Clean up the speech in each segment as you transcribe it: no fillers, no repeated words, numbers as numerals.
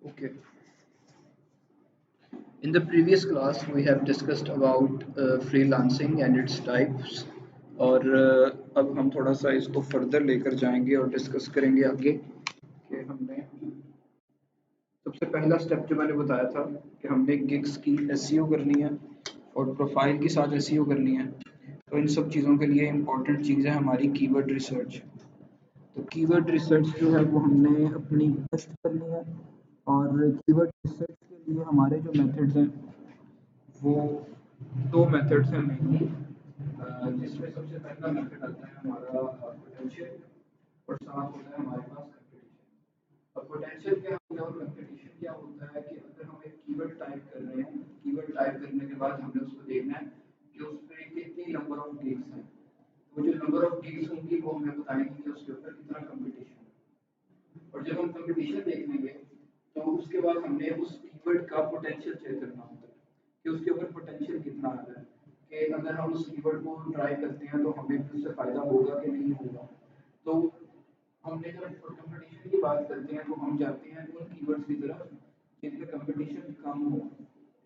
Okay. In the previous class, we have discussed about freelancing and its types. और अब हम थोड़ा सा इसको फर्दर लेकर जाएंगे और डिस्कस करेंगे आगे कि हमने सबसे पहला स्टेप जो मैंने बताया था कि हमने गिग्स की एसईओ करनी है और प्रोफाइल के साथ एसईओ करनी है। तो इन सब चीज़ों के लिए इम्पोर्टेंट चीज़ है हमारी कीवर्ड रिसर्च। तो कीवर्ड रिसर्च जो है वो हमने अपनी बेस्ट करनी है। और कीवर्ड रिसर्च के लिए हमारे जो मेथड्स हैं वो दो मेथड्स हैं मेनली, जिसमें सबसे पहला मेथड आता है हमारा पोटेंशियल और साथ होता है हमारे पास कंपटीशन। अब पोटेंशियल क्या होता है और कंपटीशन क्या होता है कि अगर हम एक कीवर्ड टाइप कर रहे हैं, कीवर्ड टाइप करने के बाद हमने उसको देखना है कि उसमें कितनी नंबर ऑफ गिग्स हैं। वो जो नंबर ऑफ गिग्स होंगी वो हमें बताएंगे कि उसके ऊपर कितना कंपटीशन है। और जब हम कंपटीशन देख लेंगे तो उसके बाद हमने उस कीवर्ड का पोटेंशियल चेक करना होता है कि उसके ऊपर पोटेंशियल कितना आ रहा है, कि अगर हम उस कीवर्ड को ट्राई करते हैं तो हमें भी उससे फायदा होगा कि नहीं होगा। तो हमने जब कंपटीशन की बात करते हैं तो हम जाते हैं उन कीवर्ड्स की तरफ जिनका कंपटीशन कम हो।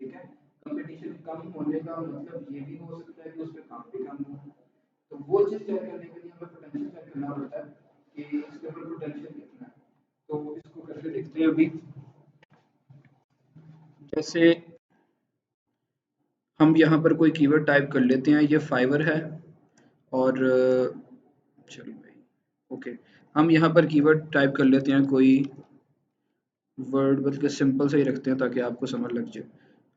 ठीक है, कंपटीशन कम होने का मतलब ये भी हो सकता है कि उसमें काम भी कम हो। तो वो चीज़ चेक करने के लिए हमें पोटेंशियल चेक करना पड़ता है कि इसके ऊपर पोटेंशियल कितना है। तो इसको करके देखते हैं अभी। जैसे हम यहाँ पर कोई कीवर्ड टाइप कर लेते हैं, ये फाइवर है। और चलो भाई, ओके, हम यहाँ पर कीवर्ड टाइप कर लेते हैं कोई वर्ड, बल्कि सिंपल से ही रखते हैं ताकि आपको समझ लग जाए।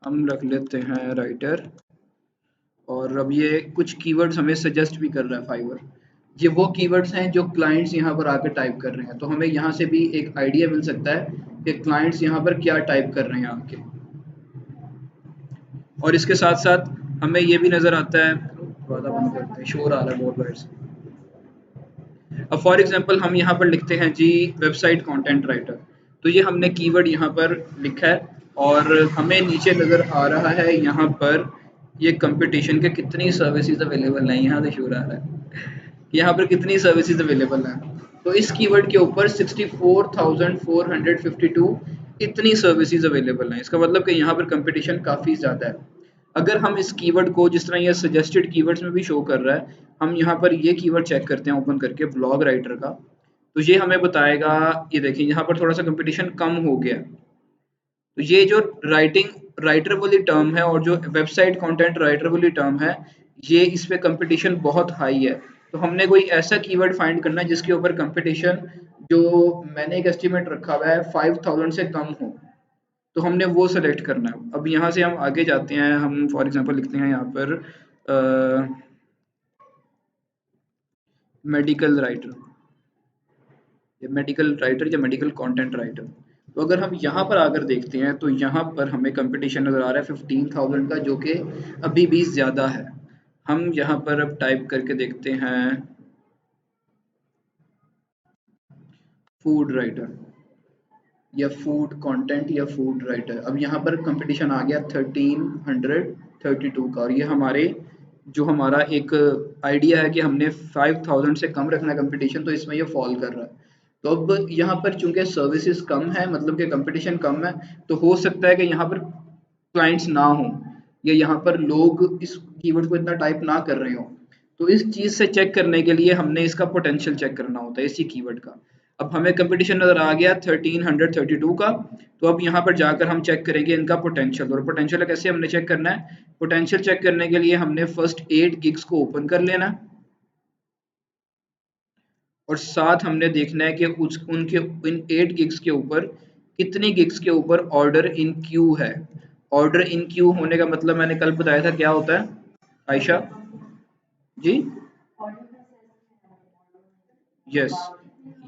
हम रख लेते हैं राइटर। और अब ये कुछ कीवर्ड्स हमें सजेस्ट भी कर रहा है फाइवर। ये वो कीवर्ड्स हैं जो क्लाइंट्स यहाँ पर आकर टाइप कर रहे हैं, तो हमें यहाँ से भी एक आइडिया मिल सकता है कि क्लाइंट्स यहाँ पर क्या टाइप कर रहे हैं आके। और इसके साथ साथ हमें ये भी नज़र आता है, वादा बंद करते हैं, शोर आ रहा है बहुत बाहर से। अब फॉर एग्जांपल हम यहाँ पर लिखते हैं जी वेबसाइट कंटेंट राइटर, तो ये हमने कीवर्ड यहाँ पर लिखा है और हमें नीचे नज़र आ रहा है यहाँ पर ये कंपटीशन के कितनी सर्विसेज अवेलेबल हैं। यहाँ से शोर आ रहा है, यहाँ पर कितनी सर्विसेज अवेलेबल हैं। तो इस कीवर्ड के ऊपर 64,452 इतनी सर्विसेज अवेलेबल हैं। इसका मतलब कि यहाँ पर कंपटीशन काफ़ी ज़्यादा है। अगर हम इस कीवर्ड को, जिस तरह ये सजेस्टेड कीवर्ड्स में भी शो कर रहा है, हम यहाँ पर ये कीवर्ड चेक करते हैं ओपन करके ब्लॉग राइटर का, तो ये हमें बताएगा, ये देखिए यहाँ पर थोड़ा सा कंपटीशन कम हो गया। तो ये जो राइटर वाली टर्म है और जो वेबसाइट कंटेंट राइटर वाली टर्म है, ये इस पे कंपटीशन बहुत हाई है। तो हमने कोई ऐसा कीवर्ड फाइंड करना है जिसके ऊपर कंपटीशन, जो मैंने एक एस्टिमेट रखा हुआ है 5,000 से कम हो, तो हमने वो सेलेक्ट करना है। अब यहाँ से हम आगे जाते हैं, हम फॉर एग्जांपल लिखते हैं यहाँ पर मेडिकल राइटर, या मेडिकल राइटर या मेडिकल कंटेंट राइटर। तो अगर हम यहाँ पर आकर देखते हैं तो यहाँ पर हमें कंपटीशन नज़र आ रहा है 15,000 का, जो कि अभी भी ज़्यादा है। हम यहाँ पर अब टाइप करके देखते हैं फूड राइटर या फूड कंटेंट या फूड राइटर। अब यहाँ पर कंपटीशन आ गया 1332 का, और ये हमारे, जो हमारा एक आइडिया है कि हमने 5,000 से कम रखना है कंपटीशन, तो इसमें ये फॉल कर रहा है। तो अब यहाँ पर चूंकि सर्विसेज कम है, मतलब कि कंपटीशन कम है, तो हो सकता है कि यहाँ पर क्लाइंट्स ना हो, या यहाँ पर लोग इस कीवर्ड को इतना टाइप ना कर रहे हो। तो इस चीज़ से चेक करने के लिए हमने इसका पोटेंशियल चेक करना होता है इसी कीवर्ड का। अब हमें कंपटीशन नज़र आ गया 1332 का, तो अब यहाँ पर जाकर हम चेक करेंगे इनका पोटेंशियल। और पोटेंशियल कैसे हमने चेक करना है, पोटेंशियल चेक करने के लिए हमने फर्स्ट 8 गिग्स को ओपन कर लेना, और साथ हमने देखना है कि उस उनके इन 8 गिग्स के ऊपर कितनी गिग्स के ऊपर ऑर्डर इन क्यू है। ऑर्डर इन क्यू होने का मतलब मैंने कल बताया था क्या होता है, आयशा जी? यस,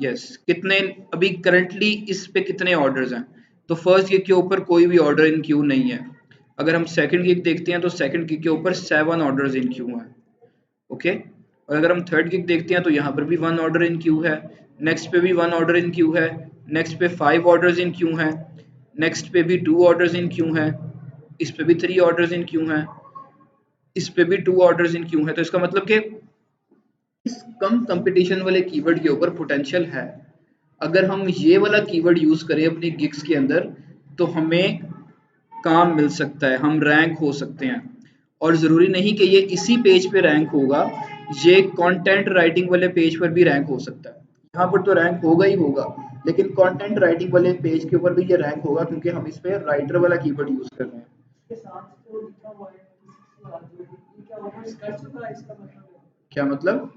यस, कितने अभी करंटली इस पे कितने ऑर्डर्स हैं। तो फर्स्ट गिग के ऊपर कोई भी ऑर्डर इन क्यू नहीं है। अगर हम सेकंड गिग देखते हैं तो सेकंड गिग के ऊपर 7 ऑर्डर्स इन क्यू हैं। ओके, और अगर हम थर्ड गिग देखते हैं तो यहाँ पर भी 1 ऑर्डर इन क्यू है, नेक्स्ट पे भी 1 ऑर्डर इन क्यू है, नेक्स्ट पे 5 ऑर्डर्स इन क्यू हैं, नेक्स्ट पे भी 2 ऑर्डर्स इन क्यू हैं, इस पे भी 3 ऑर्डर्स इन क्यू हैं, इस पे भी 2 ऑर्डर्स इन क्यू हैं। तो इसका मतलब कि इस कम कंपटीशन वाले कीवर्ड के ऊपर पोटेंशियल है। अगर हम ये वाला कीवर्ड यूज करें अपनी गिग्स के अंदर तो हमें काम मिल सकता है, हम रैंक हो सकते हैं। और ज़रूरी नहीं कि ये इसी पेज पे रैंक होगा, ये कंटेंट राइटिंग वाले पेज पर भी रैंक हो सकता है। यहाँ पर तो रैंक होगा ही होगा, लेकिन कंटेंट राइटिंग वाले पेज के ऊपर भी ये रैंक होगा क्योंकि हम इस पे राइटर वाला कीवर्ड यूज कर रहे हैं। के साथ जो लिखा हुआ है ये क्या ओवर कर चुका है, इसका मतलब है क्या मतलब?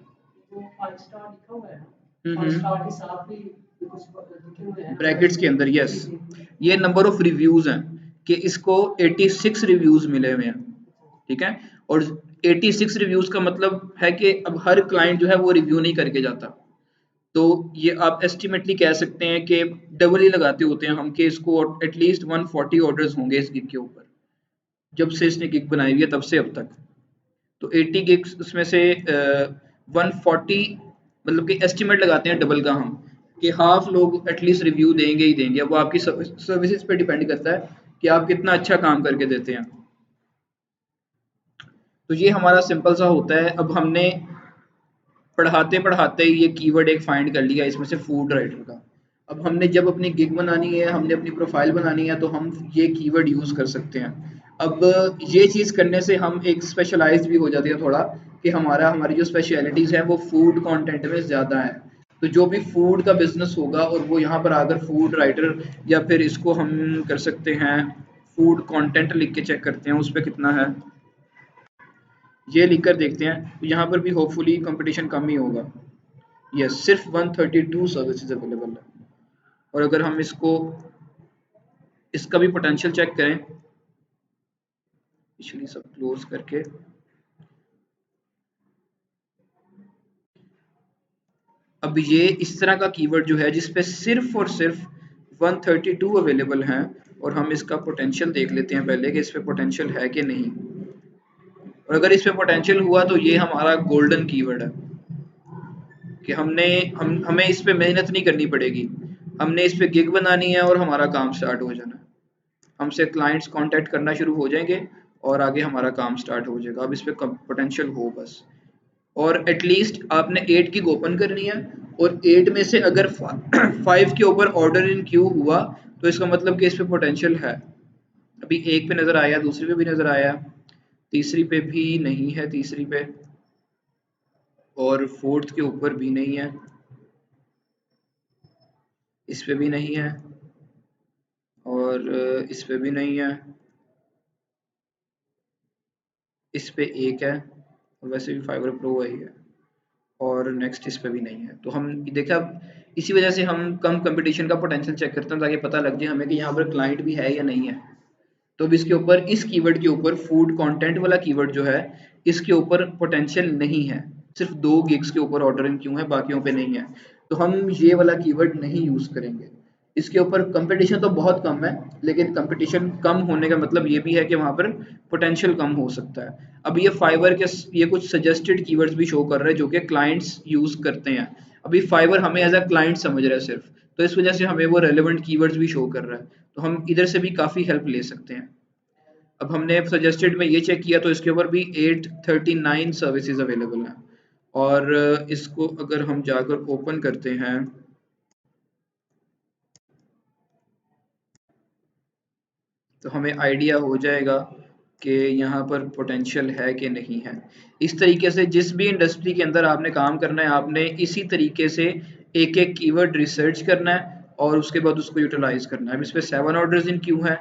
जो 5 स्टार लिखा हुआ है ना, हम्म 5 स्टार हम्म के साथ भी कुछ लिखे हुए हैं ब्रैकेट्स के अंदर, यस। जी जी। ये नंबर ऑफ रिव्यूज हैं कि इसको 86 रिव्यूज मिले हुए हैं, ठीक है। और 86 रिव्यूज का मतलब है कि अब हर क्लाइंट जो है वो रिव्यू नहीं करके जाता, तो ये आप एस्टिमेटली कह सकते हैं कि डबल ही लगाते होते हैं हम कि इसको एटलीस्ट 140 ऑर्डर्स होंगे इस गिग के ऊपर, जब से इसने गिग बनाई हुई है तब से अब तक। तो 80 गिग्स उसमें से 140, मतलब कि एस्टिमेट लगाते हैं डबल का हम, कि हाफ लोग एटलीस्ट रिव्यू देंगे ही देंगे। वो आपकी सर्विसेज पे डिपेंड करता है कि आप कितना अच्छा काम करके देते हैं। तो ये हमारा सिंपल सा होता है। अब हमने पढ़ाते पढ़ाते ये कीवर्ड एक फाइंड कर लिया इसमें से, फूड राइटर का। अब हमने जब अपनी गिग बनानी है, हमने अपनी प्रोफाइल बनानी है, तो हम ये कीवर्ड यूज कर सकते हैं। अब ये चीज करने से हम एक स्पेशलाइज्ड भी हो जाते हैं थोड़ा, कि हमारी जो स्पेशलिटीज है वो फूड कंटेंट में ज्यादा है। तो जो भी फूड का बिजनेस होगा और वो यहाँ पर आकर फूड राइटर, या फिर इसको हम कर सकते हैं फूड कंटेंट लिख के चेक करते हैं उस पर कितना है, ये लिख कर देखते हैं। तो यहाँ पर भी होपफुली कंपटीशन कम ही होगा। यस, सिर्फ 132 सर्विसेज अवेलेबल है। और अगर हम इसका भी पोटेंशियल चेक करें, पिछली सब क्लोज करके, अब ये इस तरह का कीवर्ड जो है जिसपे सिर्फ और सिर्फ 132 अवेलेबल हैं, और हम इसका पोटेंशियल देख लेते हैं पहले कि इस पे पोटेंशियल है कि नहीं। और अगर इस पे पोटेंशियल हुआ तो ये हमारा गोल्डन कीवर्ड है, कि हमें इस पे मेहनत नहीं करनी पड़ेगी। हमने इस पे गिग बनानी है और हमारा काम स्टार्ट हो जाना है। हमसे क्लाइंट्स कांटेक्ट करना शुरू हो जाएंगे और आगे हमारा काम स्टार्ट हो जाएगा। अब इस पे पोटेंशियल हो बस। और एटलीस्ट आपने 8 की ओपन करनी है, और 8 में से अगर 5 के ऊपर ऑर्डर इन क्यू हुआ तो इसका मतलब कि इस पे पोटेंशियल है। अभी एक पे नज़र आया, दूसरी पे भी नज़र आया, तीसरी पे भी नहीं है, तीसरी पे, और फोर्थ के ऊपर भी नहीं है, इस पे भी नहीं है, और इस पे भी नहीं है, इस पे एक है, वैसे भी फाइबर प्रो वही है, और नेक्स्ट इस पे भी नहीं है। तो हम देखा, इसी वजह से हम कम कंपटीशन का पोटेंशियल चेक करते हैं ताकि पता लग जाए हमें कि यहाँ पर क्लाइंट भी है या नहीं है। तो अब इसके ऊपर, इस कीवर्ड के ऊपर, फूड कंटेंट वाला कीवर्ड जो है, इसके ऊपर पोटेंशियल नहीं है। सिर्फ 2 गिग्स के ऊपर ऑर्डर इन क्यों है, बाकियों पे नहीं है। तो हम ये वाला कीवर्ड नहीं यूज करेंगे। इसके ऊपर कंपटीशन तो बहुत कम है, लेकिन कंपटीशन कम होने का मतलब ये भी है कि वहां पर पोटेंशियल कम हो सकता है। अब ये फाइवर के ये कुछ सजेस्टेड कीवर्ड्स भी शो कर रहे हैं जो कि क्लाइंट्स यूज करते हैं। अभी फाइवर हमें एज अ क्लाइंट समझ रहा है सिर्फ, तो इस वजह से हमें वो रेलेवेंट कीवर्ड्स भी शो कर रहा है। तो हम इधर से भी काफ़ी हेल्प ले सकते हैं। अब हमने सजेस्टेड में ये चेक किया तो इसके ऊपर भी 839 सर्विसेज अवेलेबल हैं। और इसको अगर हम जाकर ओपन करते हैं तो हमें आइडिया हो जाएगा कि यहाँ पर पोटेंशियल है कि नहीं है। इस तरीके से जिस भी इंडस्ट्री के अंदर आपने काम करना है, आपने इसी तरीके से एक एक कीवर्ड रिसर्च करना है और उसके बाद उसको यूटिलाइज करना है। अब इस पे 7 ऑर्डर्स इन क्यू हैं,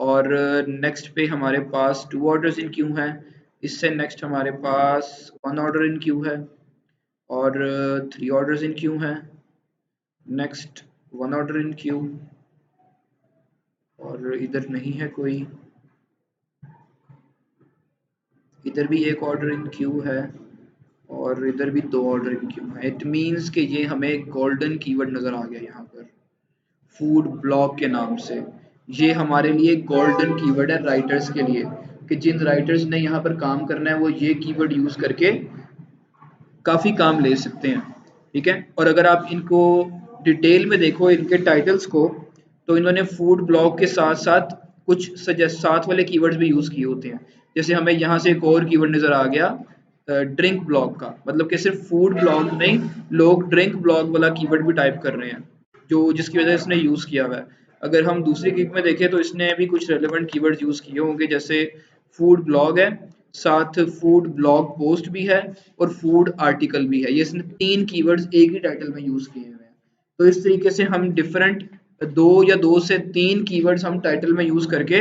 और नेक्स्ट पे हमारे पास 2 ऑर्डर्स इन क्यू हैं। इससे नेक्स्ट हमारे पास 1 ऑर्डर इन क्यू है, और 3 ऑर्डर्स इन क्यू हैं। नेक्स्ट 1 ऑर्डर इन क्यू, और इधर नहीं है कोई, इधर भी एक ऑर्डर इन क्यू है, और इधर भी 2 ऑर्डर इन क्यू है। इट मीन्स कि ये हमें गोल्डन कीवर्ड नज़र आ गया यहाँ पर, फूड ब्लॉग के नाम से। ये हमारे लिए गोल्डन कीवर्ड है राइटर्स के लिए, कि जिन राइटर्स ने यहाँ पर काम करना है वो ये कीवर्ड यूज़ करके काफ़ी काम ले सकते हैं, ठीक है। और अगर आप इनको डिटेल में देखो, इनके टाइटल्स को, तो इन्होंने फूड ब्लॉग के साथ साथ कुछ सजेस्ट साथ वाले कीवर्ड्स भी यूज़ किए होते हैं। जैसे हमें यहाँ से एक और कीवर्ड नज़र आ गया, ड्रिंक ब्लॉग का, मतलब कि सिर्फ फूड ब्लॉग नहीं, लोग ड्रिंक ब्लॉग वाला कीवर्ड भी टाइप कर रहे हैं। जो जिसकी वजह से इसने यूज़ किया हुआ है। अगर हम दूसरी गिग में देखें तो इसने भी कुछ रेलेवेंट कीवर्ड यूज़ किए होंगे, जैसे फूड ब्लॉग है, साथ फूड ब्लॉग पोस्ट भी है और फूड आर्टिकल भी है। ये इसने 3 कीवर्ड्स एक ही टाइटल में यूज़ किए हुए हैं। तो इस तरीके से हम डिफरेंट 2 से 3 कीवर्ड्स हम टाइटल में यूज़ करके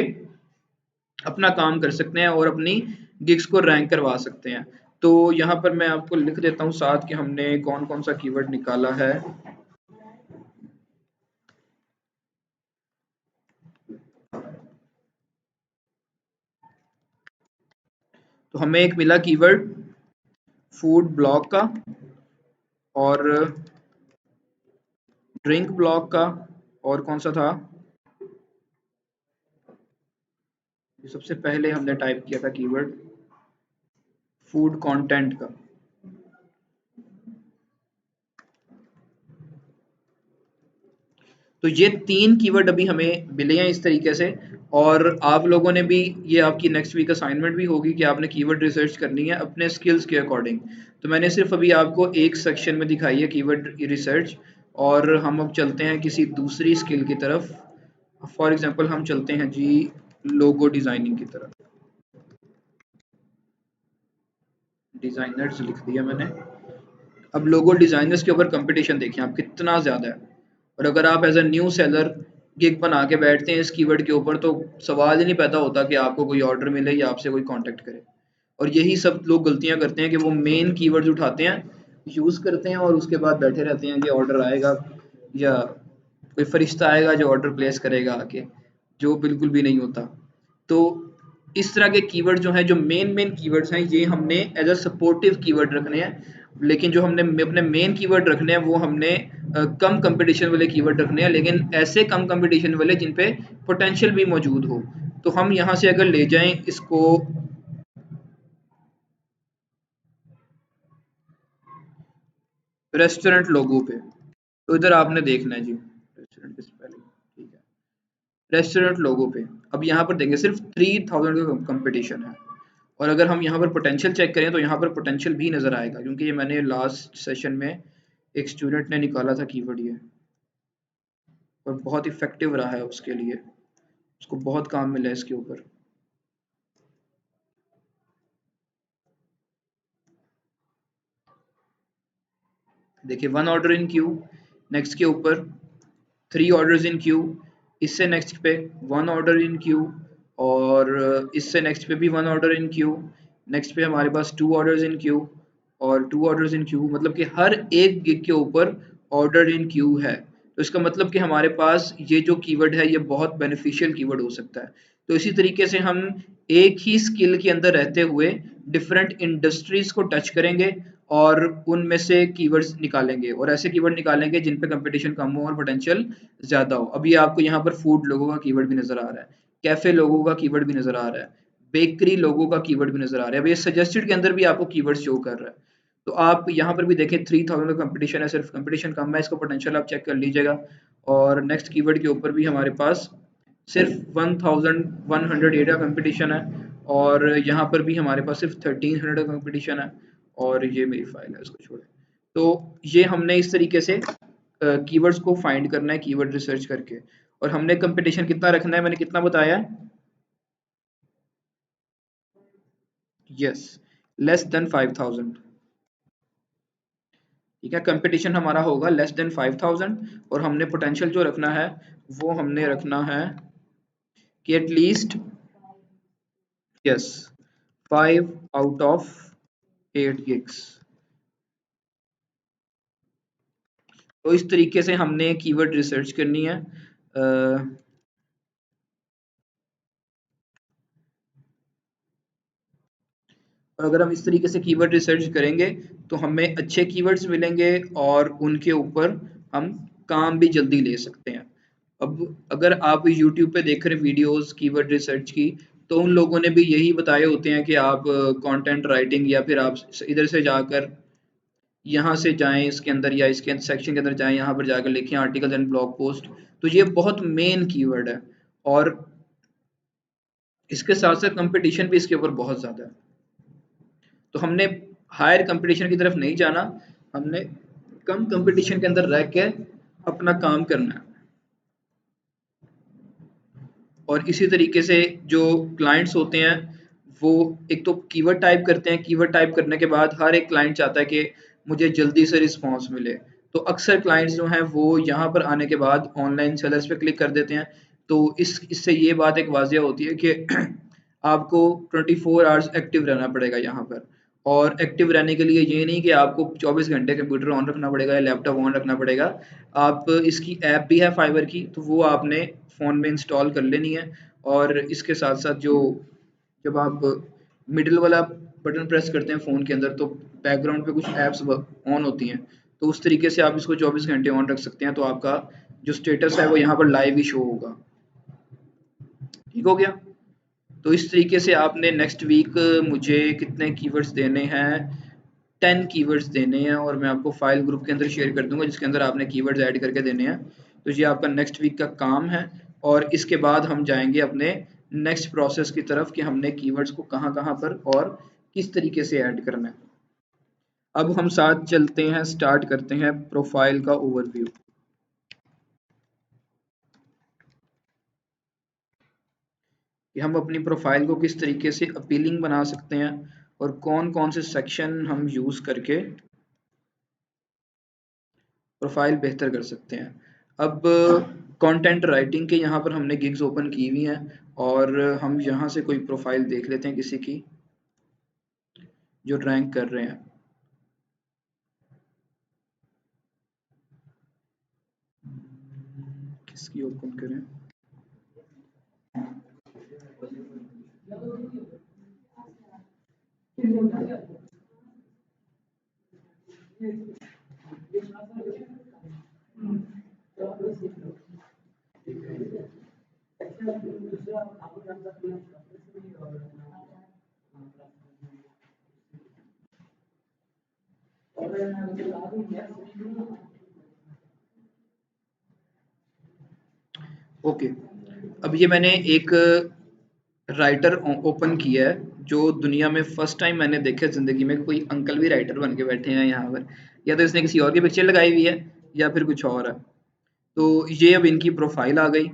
अपना काम कर सकते हैं और अपनी गिग्स को रैंक करवा सकते हैं। तो यहाँ पर मैं आपको लिख देता हूँ साथ कि हमने कौन-कौन सा कीवर्ड निकाला है। तो हमें एक मिला कीवर्ड फूड ब्लॉग का और ड्रिंक ब्लॉग का, और कौन सा था, ये सबसे पहले हमने टाइप किया था कीवर्ड फूड कंटेंट का। तो ये 3 कीवर्ड अभी हमें मिले हैं इस तरीके से। और आप लोगों ने भी, ये आपकी नेक्स्ट वीक असाइनमेंट भी होगी कि आपने कीवर्ड रिसर्च करनी है अपने स्किल्स के अकॉर्डिंग। तो मैंने सिर्फ अभी आपको एक सेक्शन में दिखाई है कीवर्ड रिसर्च, और हम अब चलते हैं किसी दूसरी स्किल की तरफ। फॉर एग्जांपल हम चलते हैं जी लोगो डिजाइनिंग की तरफ। डिजाइनर्स लिख दिया मैंने। अब लोगो डिजाइनर्स के ऊपर कंपटीशन देखिए आप कितना ज़्यादा है। और अगर आप as a new seller gig बना के बैठते हैं इस कीवर्ड के ऊपर, तो सवाल ही नहीं पैदा होता कि आपको कोई ऑर्डर मिले या आपसे कोई कांटेक्ट करे। और यही सब लोग गलतियां करते हैं कि वो मेन कीवर्ड्स उठाते हैं, यूज़ करते हैं और उसके बाद बैठे रहते हैं कि ऑर्डर आएगा या कोई फरिश्ता आएगा जो ऑर्डर प्लेस करेगा आके, जो बिल्कुल भी नहीं होता। तो इस तरह के कीवर्ड जो हैं, जो मेन मेन कीवर्ड्स हैं, ये हमने एज अ सपोर्टिव कीवर्ड रखने हैं। लेकिन जो हमने अपने मेन कीवर्ड रखने हैं वो हमने कम कंपटीशन वाले कीवर्ड रखने हैं, लेकिन ऐसे कम कंपटीशन वाले जिन पे पोटेंशियल भी मौजूद हो। तो हम यहाँ से अगर ले जाएं इसको रेस्टोरेंट लोगो पे, तो इधर आपने देखना है जी रेस्टोरेंट की स्पेलिंग, ठीक है, रेस्टोरेंट लोगो पे। अब यहाँ पर देंगे सिर्फ 3000 का कंपटीशन है। और अगर हम यहाँ पर पोटेंशियल चेक करें तो यहाँ पर पोटेंशियल भी नज़र आएगा, क्योंकि ये मैंने लास्ट सेशन में एक स्टूडेंट ने निकाला था कीवर्ड ये, और बहुत इफेक्टिव रहा है उसके लिए, उसको बहुत काम मिला है इसके ऊपर। देखिए 1 ऑर्डर इन क्यू, नेक्स्ट के ऊपर 3 ऑर्डर्स इन क्यू, इससे नेक्स्ट पे 1 ऑर्डर इन क्यू, और इससे नेक्स्ट पे भी 1 ऑर्डर इन क्यू, नेक्स्ट पे हमारे पास 2 ऑर्डर्स इन क्यू और 2 ऑर्डर्स इन क्यू। मतलब कि हर एक गिग के ऊपर ऑर्डर इन क्यू है। तो इसका मतलब कि हमारे पास ये जो कीवर्ड है ये बहुत बेनिफिशियल कीवर्ड हो सकता है। तो इसी तरीके से हम एक ही स्किल के अंदर रहते हुए डिफरेंट इंडस्ट्रीज को टच करेंगे और उनमें से कीवर्ड्स निकालेंगे, और ऐसे कीवर्ड निकालेंगे जिन पे कंपटीशन कम हो और पोटेंशियल ज़्यादा हो। अभी आपको यहाँ पर फूड लोगों का कीवर्ड भी नज़र आ रहा है, कैफ़े लोगों का कीवर्ड भी नज़र आ रहा है, बेकरी लोगों का कीवर्ड भी नज़र आ रहा है। अब ये सजेस्टेड के अंदर भी आपको कीवर्ड शो कर रहा है। तो आप यहाँ पर भी देखें 3000 का कंपटीशन है, सिर्फ कंपटीशन कम है, इसको पोटेंशियल आप चेक कर लीजिएगा। और नेक्स्ट कीवर्ड के ऊपर भी हमारे पास सिर्फ 1108 का कंपटीशन है, और यहाँ पर भी हमारे पास सिर्फ 1300 का कंपटीशन है। और ये मेरी फाइल है, इसको छोड़ें। तो ये हमने इस तरीके से कीवर्ड्स को फाइंड करना है कीवर्ड रिसर्च करके। और हमने कंपटीशन कितना रखना है, मैंने कितना बताया है, यस, लेस देन 5000। ठीक है, कंपटीशन हमारा होगा लेस देन 5000, और हमने पोटेंशियल जो रखना है वो हमने रखना है कि at least, yes, 5 out of 8 gigs. तो इस तरीके से हमने कीवर्ड रिसर्च करनी है। और अगर हम इस तरीके से कीवर्ड रिसर्च करेंगे तो हमें अच्छे कीवर्ड्स मिलेंगे और उनके ऊपर हम काम भी जल्दी ले सकते हैं। अब अगर आप यूट्यूब पे देख रहे वीडियोस कीवर्ड रिसर्च की, तो उन लोगों ने भी यही बताए होते हैं कि आप कंटेंट राइटिंग, या फिर आप इधर से जाकर यहाँ से जाएं इसके अंदर, या इसके सेक्शन के अंदर जाएं, यहाँ पर जाकर लिखें आर्टिकल एंड ब्लॉग पोस्ट। तो ये बहुत मेन कीवर्ड है, और इसके साथ साथ कंपटीशन भी इसके ऊपर बहुत ज़्यादा है। तो हमने हायर कंपटीशन की तरफ नहीं जाना, हमने कम कंपटीशन के अंदर रह के अपना काम करना है। और इसी तरीके से जो क्लाइंट्स होते हैं वो एक तो कीवर्ड टाइप करते हैं, कीवर्ड टाइप करने के बाद हर एक क्लाइंट चाहता है कि मुझे जल्दी से रिस्पॉन्स मिले। तो अक्सर क्लाइंट्स जो हैं वो यहाँ पर आने के बाद ऑनलाइन सेलर्स पे क्लिक कर देते हैं। तो इससे ये बात एक वाजिया होती है कि आपको 24 आवर्स एक्टिव रहना पड़ेगा यहाँ पर। और एक्टिव रहने के लिए ये नहीं कि आपको 24 घंटे कंप्यूटर ऑन रखना पड़ेगा या लैपटॉप ऑन रखना पड़ेगा। आप इसकी ऐप भी है फाइवर की, तो वो आपने फ़ोन में इंस्टॉल कर लेनी है। और इसके साथ साथ जो जब आप मिडिल वाला बटन प्रेस करते हैं फ़ोन के अंदर तो बैकग्राउंड पे कुछ ऐप्स ऑन होती हैं। तो उस तरीके से आप इसको 24 घंटे ऑन रख सकते हैं, तो आपका जो स्टेटस है वो यहाँ पर लाइव ही शो होगा। ठीक हो गया। तो इस तरीके से आपने नेक्स्ट वीक मुझे कितने कीवर्ड्स देने हैं, 10 कीवर्ड्स देने हैं, और मैं आपको फाइल ग्रुप के अंदर शेयर कर दूंगा जिसके अंदर आपने कीवर्ड्स ऐड करके देने हैं। तो ये आपका नेक्स्ट वीक का काम है। और इसके बाद हम जाएंगे अपने नेक्स्ट प्रोसेस की तरफ कि हमने कीवर्ड्स को कहाँ कहाँ पर और किस तरीके से ऐड करना है। अब हम साथ चलते हैं, स्टार्ट करते हैं प्रोफाइल का ओवरव्यू कि हम अपनी प्रोफाइल को किस तरीके से अपीलिंग बना सकते हैं और कौन कौन से सेक्शन हम यूज़ करके प्रोफाइल बेहतर कर सकते हैं। अब कंटेंट राइटिंग के यहाँ पर हमने गिग्स ओपन की हुई हैं और हम यहाँ से कोई प्रोफाइल देख लेते हैं किसी की जो रैंक कर रहे हैं। किसकी ओपन करें? ओके, अब ये मैंने एक राइटर ओपन किया है जो दुनिया में फर्स्ट टाइम मैंने देखा ज़िंदगी में। कोई अंकल भी राइटर बन के बैठे हैं यहाँ पर, या तो इसने किसी और की पिक्चर लगाई हुई है या फिर कुछ और है। तो ये अब इनकी प्रोफाइल आ गई।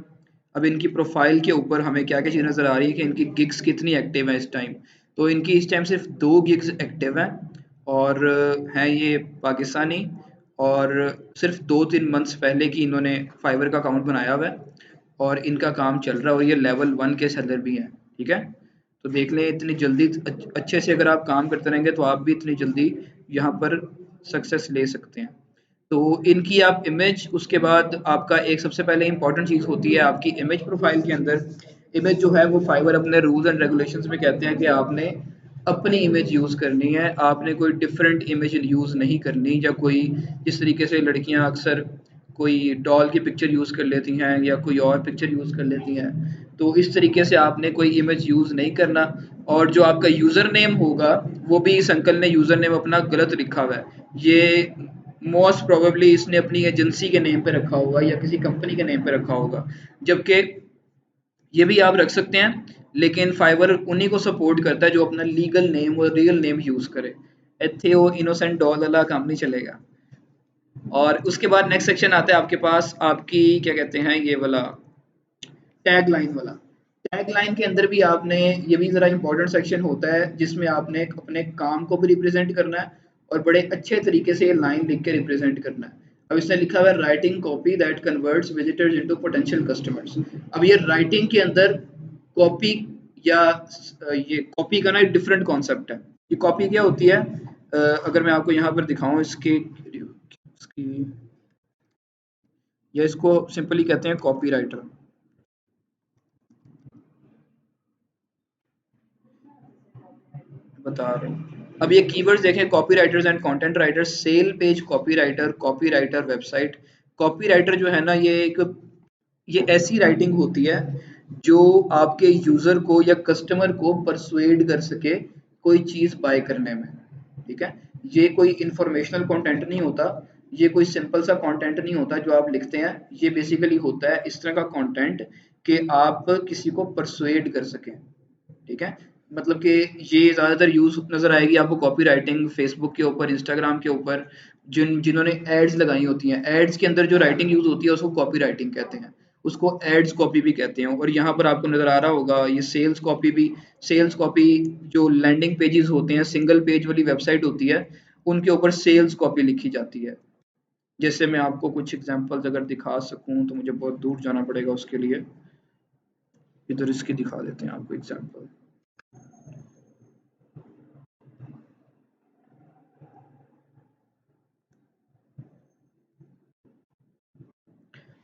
अब इनकी प्रोफाइल के ऊपर हमें क्या क्या चीज़ नज़र आ रही है कि इनकी गिग्स कितनी एक्टिव है इस टाइम। तो इनकी इस टाइम सिर्फ 2 गिग्स एक्टिव हैं और हैं ये पाकिस्तानी, और सिर्फ 2-3 मंथ्स पहले की इन्होंने फाइवर का अकाउंट बनाया हुआ है और इनका काम चल रहा है और ये लेवल 1 के सेलर भी हैं। ठीक है, तो देख लें इतनी जल्दी अच्छे से अगर आप काम करते रहेंगे तो आप भी इतनी जल्दी यहाँ पर सक्सेस ले सकते हैं। तो इनकी आप इमेज, उसके बाद आपका एक सबसे पहले इंपॉर्टेंट चीज़ होती है आपकी इमेज प्रोफाइल के अंदर। इमेज जो है वो फाइवर अपने रूल्स एंड रेगुलेशंस में कहते हैं कि आपने अपनी इमेज यूज़ करनी है, आपने कोई डिफरेंट इमेज यूज़ नहीं करनी, या कोई जिस तरीके से लड़कियां अक्सर कोई डॉल की पिक्चर यूज़ कर लेती हैं या कोई और पिक्चर यूज़ कर लेती हैं, तो इस तरीके से आपने कोई इमेज यूज़ नहीं करना। और जो आपका यूज़र नेम होगा वो भी इस अंकल ने यूज़र नेम अपना गलत लिखा हुआ है। ये मोस्ट प्रोबेबली इसने अपनी एजेंसी के नेम पे रखा होगा या किसी कंपनी के नेम पे रखा होगा, जबकि ये भी आप रख सकते हैं, लेकिन फाइवर उन्हीं को सपोर्ट करता है जो अपना लीगल नेम और रियल नेम यूज़ करे। इत्थे वो इनोसेंट डॉल वाला काम नहीं चलेगा। और उसके बाद नेक्स्ट सेक्शन आता है आपके पास, आपकी क्या कहते हैं ये वाला टैग लाइन वाला। टैग लाइन के अंदर भी आपने, ये भी ज़रा इंपॉर्टेंट सेक्शन होता है जिसमें आपने अपने काम को भी रिप्रेजेंट करना है और बड़े अच्छे तरीके से ये लाइन लिख के रिप्रेजेंट करना है। अब इसने लिखा हुआ है writing copy that converts visitors into potential customers. अब ये राइटिंग के अंदर कॉपी या ये कॉपी का ना एक डिफरेंट कॉन्सेप्ट है। ये कॉपी क्या होती है? अगर मैं आपको यहाँ पर दिखाऊं इसके इसकी, या इसको सिंपली कहते हैं कॉपी राइटर। बता रहा हूँ। अब ये कीवर्ड्स देखें, copywriters and content writers, cell page copywriter website. Copywriter जो है ना ये ऐसी राइटिंग होती है जो आपके यूजर को या कस्टमर को परसुएड कर सके कोई चीज बाय करने में। ठीक है, ये कोई इंफॉर्मेशनल कंटेंट नहीं होता, ये कोई सिंपल सा कंटेंट नहीं होता जो आप लिखते हैं। ये बेसिकली होता है इस तरह का कंटेंट कि आप किसी को परसुएड कर सकें। ठीक है, मतलब कि ये ज़्यादातर यूज़ नज़र आएगी आपको कॉपी राइटिंग फेसबुक के ऊपर, इंस्टाग्राम के ऊपर, जिन्होंने एड्स लगाई होती हैं, एड्स के अंदर जो राइटिंग यूज होती है उसको कॉपी राइटिंग कहते हैं, उसको एड्स कॉपी भी कहते हैं। और यहाँ पर आपको नजर आ रहा होगा ये सेल्स कॉपी भी, सेल्स कॉपी जो लैंडिंग पेजेस होते हैं, सिंगल पेज वाली वेबसाइट होती है, उनके ऊपर सेल्स कॉपी लिखी जाती है। जैसे मैं आपको कुछ एग्जांपल्स अगर दिखा सकूं तो मुझे बहुत दूर जाना पड़ेगा उसके लिए, इधर इसकी दिखा देते हैं आपको एग्जांपल।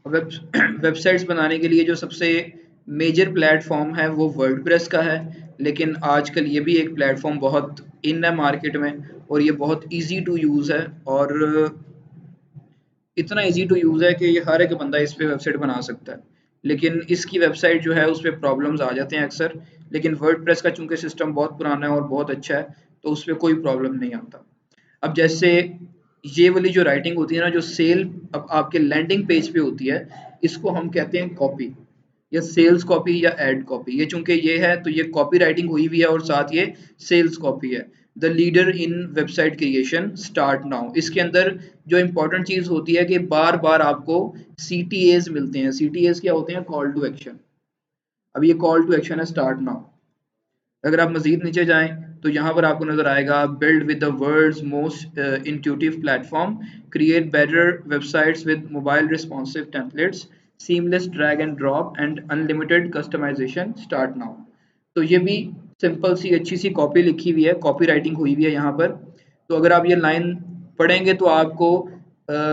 वेब वेबसाइट्स बनाने के लिए जो सबसे मेजर प्लेटफॉर्म है वो वर्डप्रेस का है, लेकिन आजकल ये भी एक प्लेटफॉर्म बहुत इन है मार्केट में, और ये बहुत इजी टू यूज़ है, और इतना इजी टू यूज़ है कि ये हर एक बंदा इस पे वेबसाइट बना सकता है। लेकिन इसकी वेबसाइट जो है उस पे प्रॉब्लम्स आ जाते हैं अक्सर, लेकिन वर्डप्रेस का चूंकि सिस्टम बहुत पुराना है और बहुत अच्छा है, तो उस पे कोई प्रॉब्लम नहीं आता। अब जैसे ये वाली जो राइटिंग होती है ना, जो सेल अब आपके लैंडिंग पेज पे होती है, इसको हम कहते हैं कॉपी, या सेल्स कॉपी या एड कॉपी। ये चूंकि ये है तो ये कॉपी राइटिंग हुई हुई है, और साथ ये सेल्स कॉपी है। The leader in website creation start now, इसके अंदर जो इंपॉर्टेंट चीज होती है कि बार बार आपको CTAs मिलते हैं। CTAs क्या होते हैं? Call to action. अब ये कॉल टू एक्शन है स्टार्ट नाउ। अगर आप मजीद नीचे जाएं तो यहाँ पर आपको नजर आएगा build with the world's most intuitive platform, create better websites with mobile responsive templates, seamless drag and drop and unlimited customisation, start now. तो ये भी सिंपल सी अच्छी सी कॉपी लिखी हुई है, कॉपी राइटिंग हुई हुई है यहाँ पर। तो अगर आप ये लाइन पढ़ेंगे तो आपको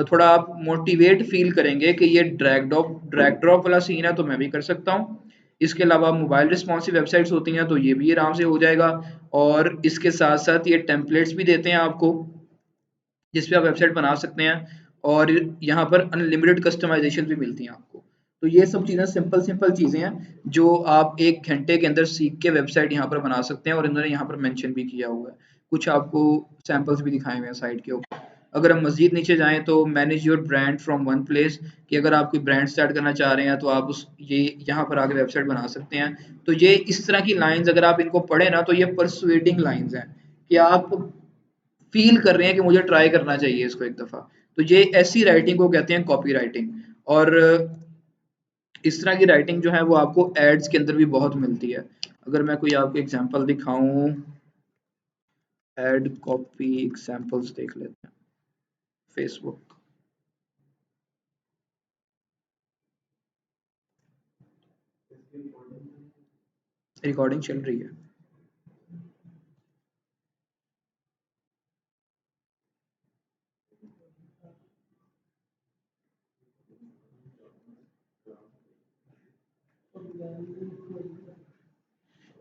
थोड़ा आप मोटिवेट फील करेंगे कि ये ड्रैग ड्रॉप वाला सीन है तो मैं भी कर सकता हूँ। इसके अलावा मोबाइल रिस्पॉन्सिव वेबसाइट्स होती हैं तो ये भी आराम से हो जाएगा, और इसके साथ साथ ये टेम्पलेट्स भी देते हैं आपको जिस पे आप वेबसाइट बना सकते हैं, और यहाँ पर अनलिमिटेड कस्टमाइजेशन भी मिलती हैं आपको। तो ये सब चीज़ें सिंपल सिंपल चीज़ें हैं जो आप 1 घंटे के अंदर सीख के वेबसाइट यहाँ पर बना सकते हैं, और इन्होंने यहाँ पर मेंशन भी किया हुआ है, कुछ आपको सैंपल्स भी दिखाए हुए हैं साइट के ऊपर। अगर हम मजीद नीचे जाएं तो manage your brand from one place, कि अगर आप कोई ब्रांड स्टार्ट करना चाह रहे हैं तो आप उस ये यहाँ पर आके वेबसाइट बना सकते हैं। तो ये इस तरह की लाइंस अगर आप इनको पढ़े ना तो ये परसुएडिंग लाइंस हैं, कि आप फील कर रहे हैं कि मुझे ट्राई करना चाहिए इसको एक दफ़ा। तो ये ऐसी राइटिंग को कहते हैं कॉपी राइटिंग। और इस तरह की राइटिंग जो है वो आपको एड्स के अंदर भी बहुत मिलती है। अगर मैं कोई आपको एग्जांपल दिखाऊं, एड कॉपी एग्जांपल्स देख लेते हैं। फेसबुक, रिकॉर्डिंग चल रही है।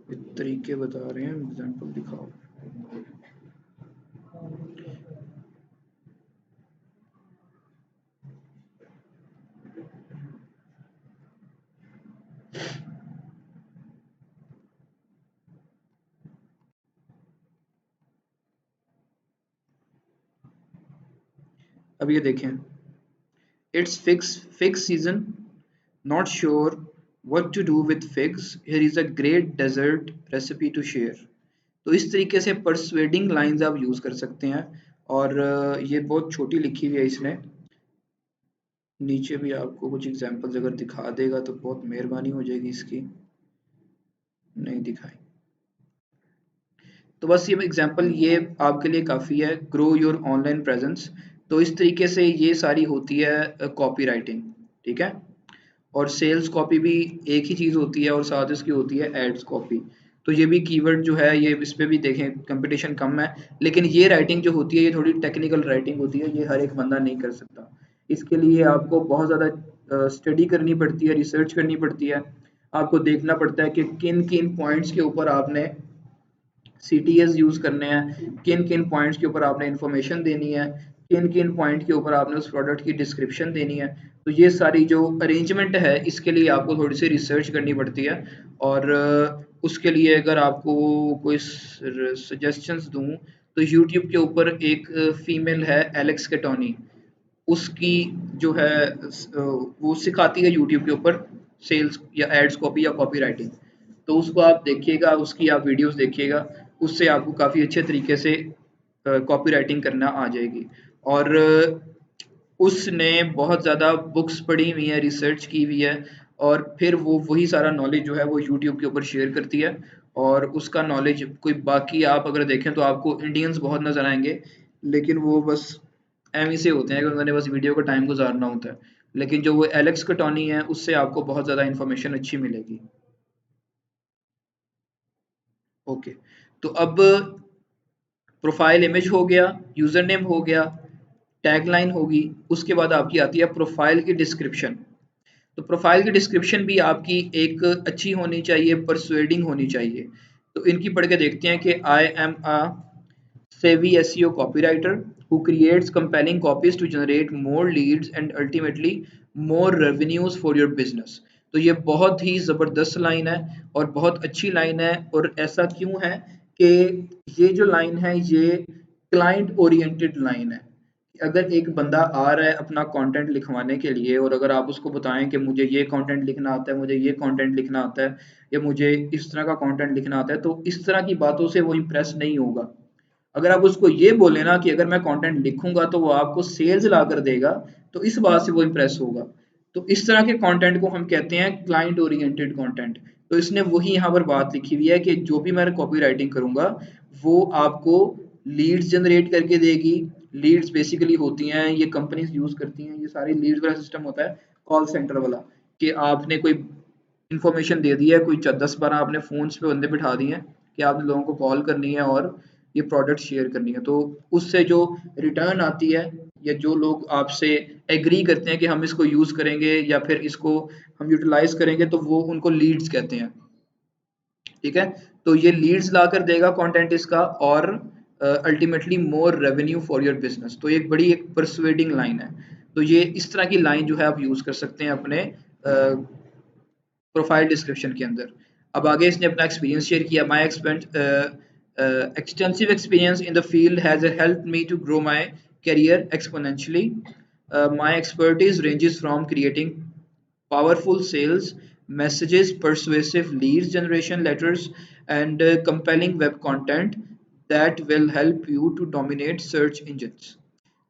ये तरीके बता रहे हैं, एग्जांपल दिखाओ। अब ये देखें, it's figs season, not sure what to do with figs, here is a great dessert recipe to share. तो इस तरीके से परसुएडिंग लाइंस आप यूज़ कर सकते हैं। और ये बहुत छोटी लिखी हुई है इसने, नीचे भी आपको कुछ एग्जांपल्स अगर दिखा देगा तो बहुत मेहरबानी हो जाएगी इसकी। नहीं दिखाई तो बस ये एग्जांपल ये आपके लिए काफ़ी है, ग्रो योर ऑनलाइन प्रेजेंस। तो इस तरीके से ये सारी होती है कॉपी राइटिंग, ठीक है। और सेल्स कॉपी भी एक ही चीज़ होती है, और साथ इसकी होती है एड्स कॉपी। तो ये भी कीवर्ड जो है ये इस पे भी देखें कंपटीशन कम है, लेकिन ये राइटिंग जो होती है ये थोड़ी टेक्निकल राइटिंग होती है, ये हर एक बंदा नहीं कर सकता। इसके लिए आपको बहुत ज़्यादा स्टडी करनी पड़ती है, रिसर्च करनी पड़ती है। आपको देखना पड़ता है कि किन किन पॉइंट्स के ऊपर आपने CTAs यूज़ करने हैं, किन किन पॉइंट्स के ऊपर आपने इन्फॉर्मेशन देनी है, किन किन पॉइंट के ऊपर आपने उस प्रोडक्ट की डिस्क्रिप्शन देनी है। तो ये सारी जो अरेंजमेंट है इसके लिए आपको थोड़ी सी रिसर्च करनी पड़ती है। और उसके लिए अगर आपको कोई सजेशंस दूं तो यूट्यूब के ऊपर एक फीमेल है एलेक्स केटोनी, उसकी जो है वो सिखाती है यूट्यूब के ऊपर सेल्स या एड्स कॉपी या कॉपी राइटिंग। तो उसको आप देखिएगा, उसकी आप वीडियोस देखिएगा, उससे आपको काफ़ी अच्छे तरीके से कॉपी राइटिंग करना आ जाएगी। और उसने बहुत ज़्यादा बुक्स पढ़ी हुई हैं, रिसर्च की हुई है, और फिर वो वही सारा नॉलेज जो है वो यूट्यूब के ऊपर शेयर करती है। और उसका नॉलेज कोई बाकी आप अगर देखें तो आपको इंडियंस बहुत नज़र आएंगे, लेकिन वो बस एम से होते हैं कि उन्होंने बस वीडियो का टाइम गुजारना होता है। लेकिन जो वो एलेक्स कटोनी है उससे आपको बहुत ज़्यादा इन्फॉर्मेशन अच्छी मिलेगी। ओके, तो अब प्रोफाइल इमेज हो गया, यूज़र नेम हो गया, टैगलाइन होगी, उसके बाद आपकी आती है प्रोफाइल की डिस्क्रिप्शन। तो प्रोफाइल की डिस्क्रिप्शन भी आपकी एक अच्छी होनी चाहिए, परसुएडिंग होनी चाहिए। तो इनकी पढ़ के देखते हैं कि I am a savvy SEO copywriter who creates compelling copies to generate more leads and ultimately more revenues for your business। तो ये बहुत ही ज़बरदस्त लाइन है और बहुत अच्छी लाइन है। और ऐसा क्यों है कि ये जो लाइन है ये क्लाइंट ओरिएंटेड लाइन है। अगर एक बंदा आ रहा है अपना कंटेंट लिखवाने के लिए और अगर आप उसको बताएं कि मुझे ये कंटेंट लिखना आता है, मुझे ये कंटेंट लिखना आता है, या मुझे इस तरह का कंटेंट लिखना आता है, तो इस तरह की बातों से वो इम्प्रेस नहीं होगा। अगर आप उसको ये बोले ना कि अगर मैं कंटेंट लिखूंगा तो वो आपको सेल्स ला कर देगा, तो इस बात से वो इम्प्रेस होगा। तो इस तरह के कंटेंट को हम कहते हैं क्लाइंट ओरिएंटेड कंटेंट। तो इसने वही यहाँ पर बात लिखी हुई है कि जो भी मैं कॉपी राइटिंग करूंगा वो आपको लीड्स जनरेट करके देगी। लीड्स बेसिकली होती हैं, ये कंपनीज यूज करती हैं, ये सारी लीड्स वाला सिस्टम होता है कॉल सेंटर वाला, कि आपने कोई इन्फॉर्मेशन दे दी है, कोई 10-12 आपने फोन्स पे बंदे बिठा दिए हैं कि आपने लोगों को कॉल करनी है और ये प्रोडक्ट शेयर करनी है। तो उससे जो रिटर्न आती है या जो लोग आपसे एग्री करते हैं कि हम इसको यूज़ करेंगे या फिर इसको हम यूटिलाइज करेंगे, तो वो उनको लीड्स कहते हैं। ठीक है, तो ये लीड्स ला कर देगा कंटेंट इसका, और ultimately more revenue for your business. तो एक बड़ी एक परसुएडिंग लाइन है। तो ये इस तरह की लाइन जो है आप यूज़ कर सकते हैं अपने प्रोफाइल डिस्क्रिप्शन के अंदर। अब आगे इसने अपना एक्सपीरियंस शेयर किया। माई extensive experience in the field has helped me to grow my career exponentially. My expertise ranges from creating powerful sales messages, persuasive leads generation letters, and compelling web content that will help you to dominate search engines।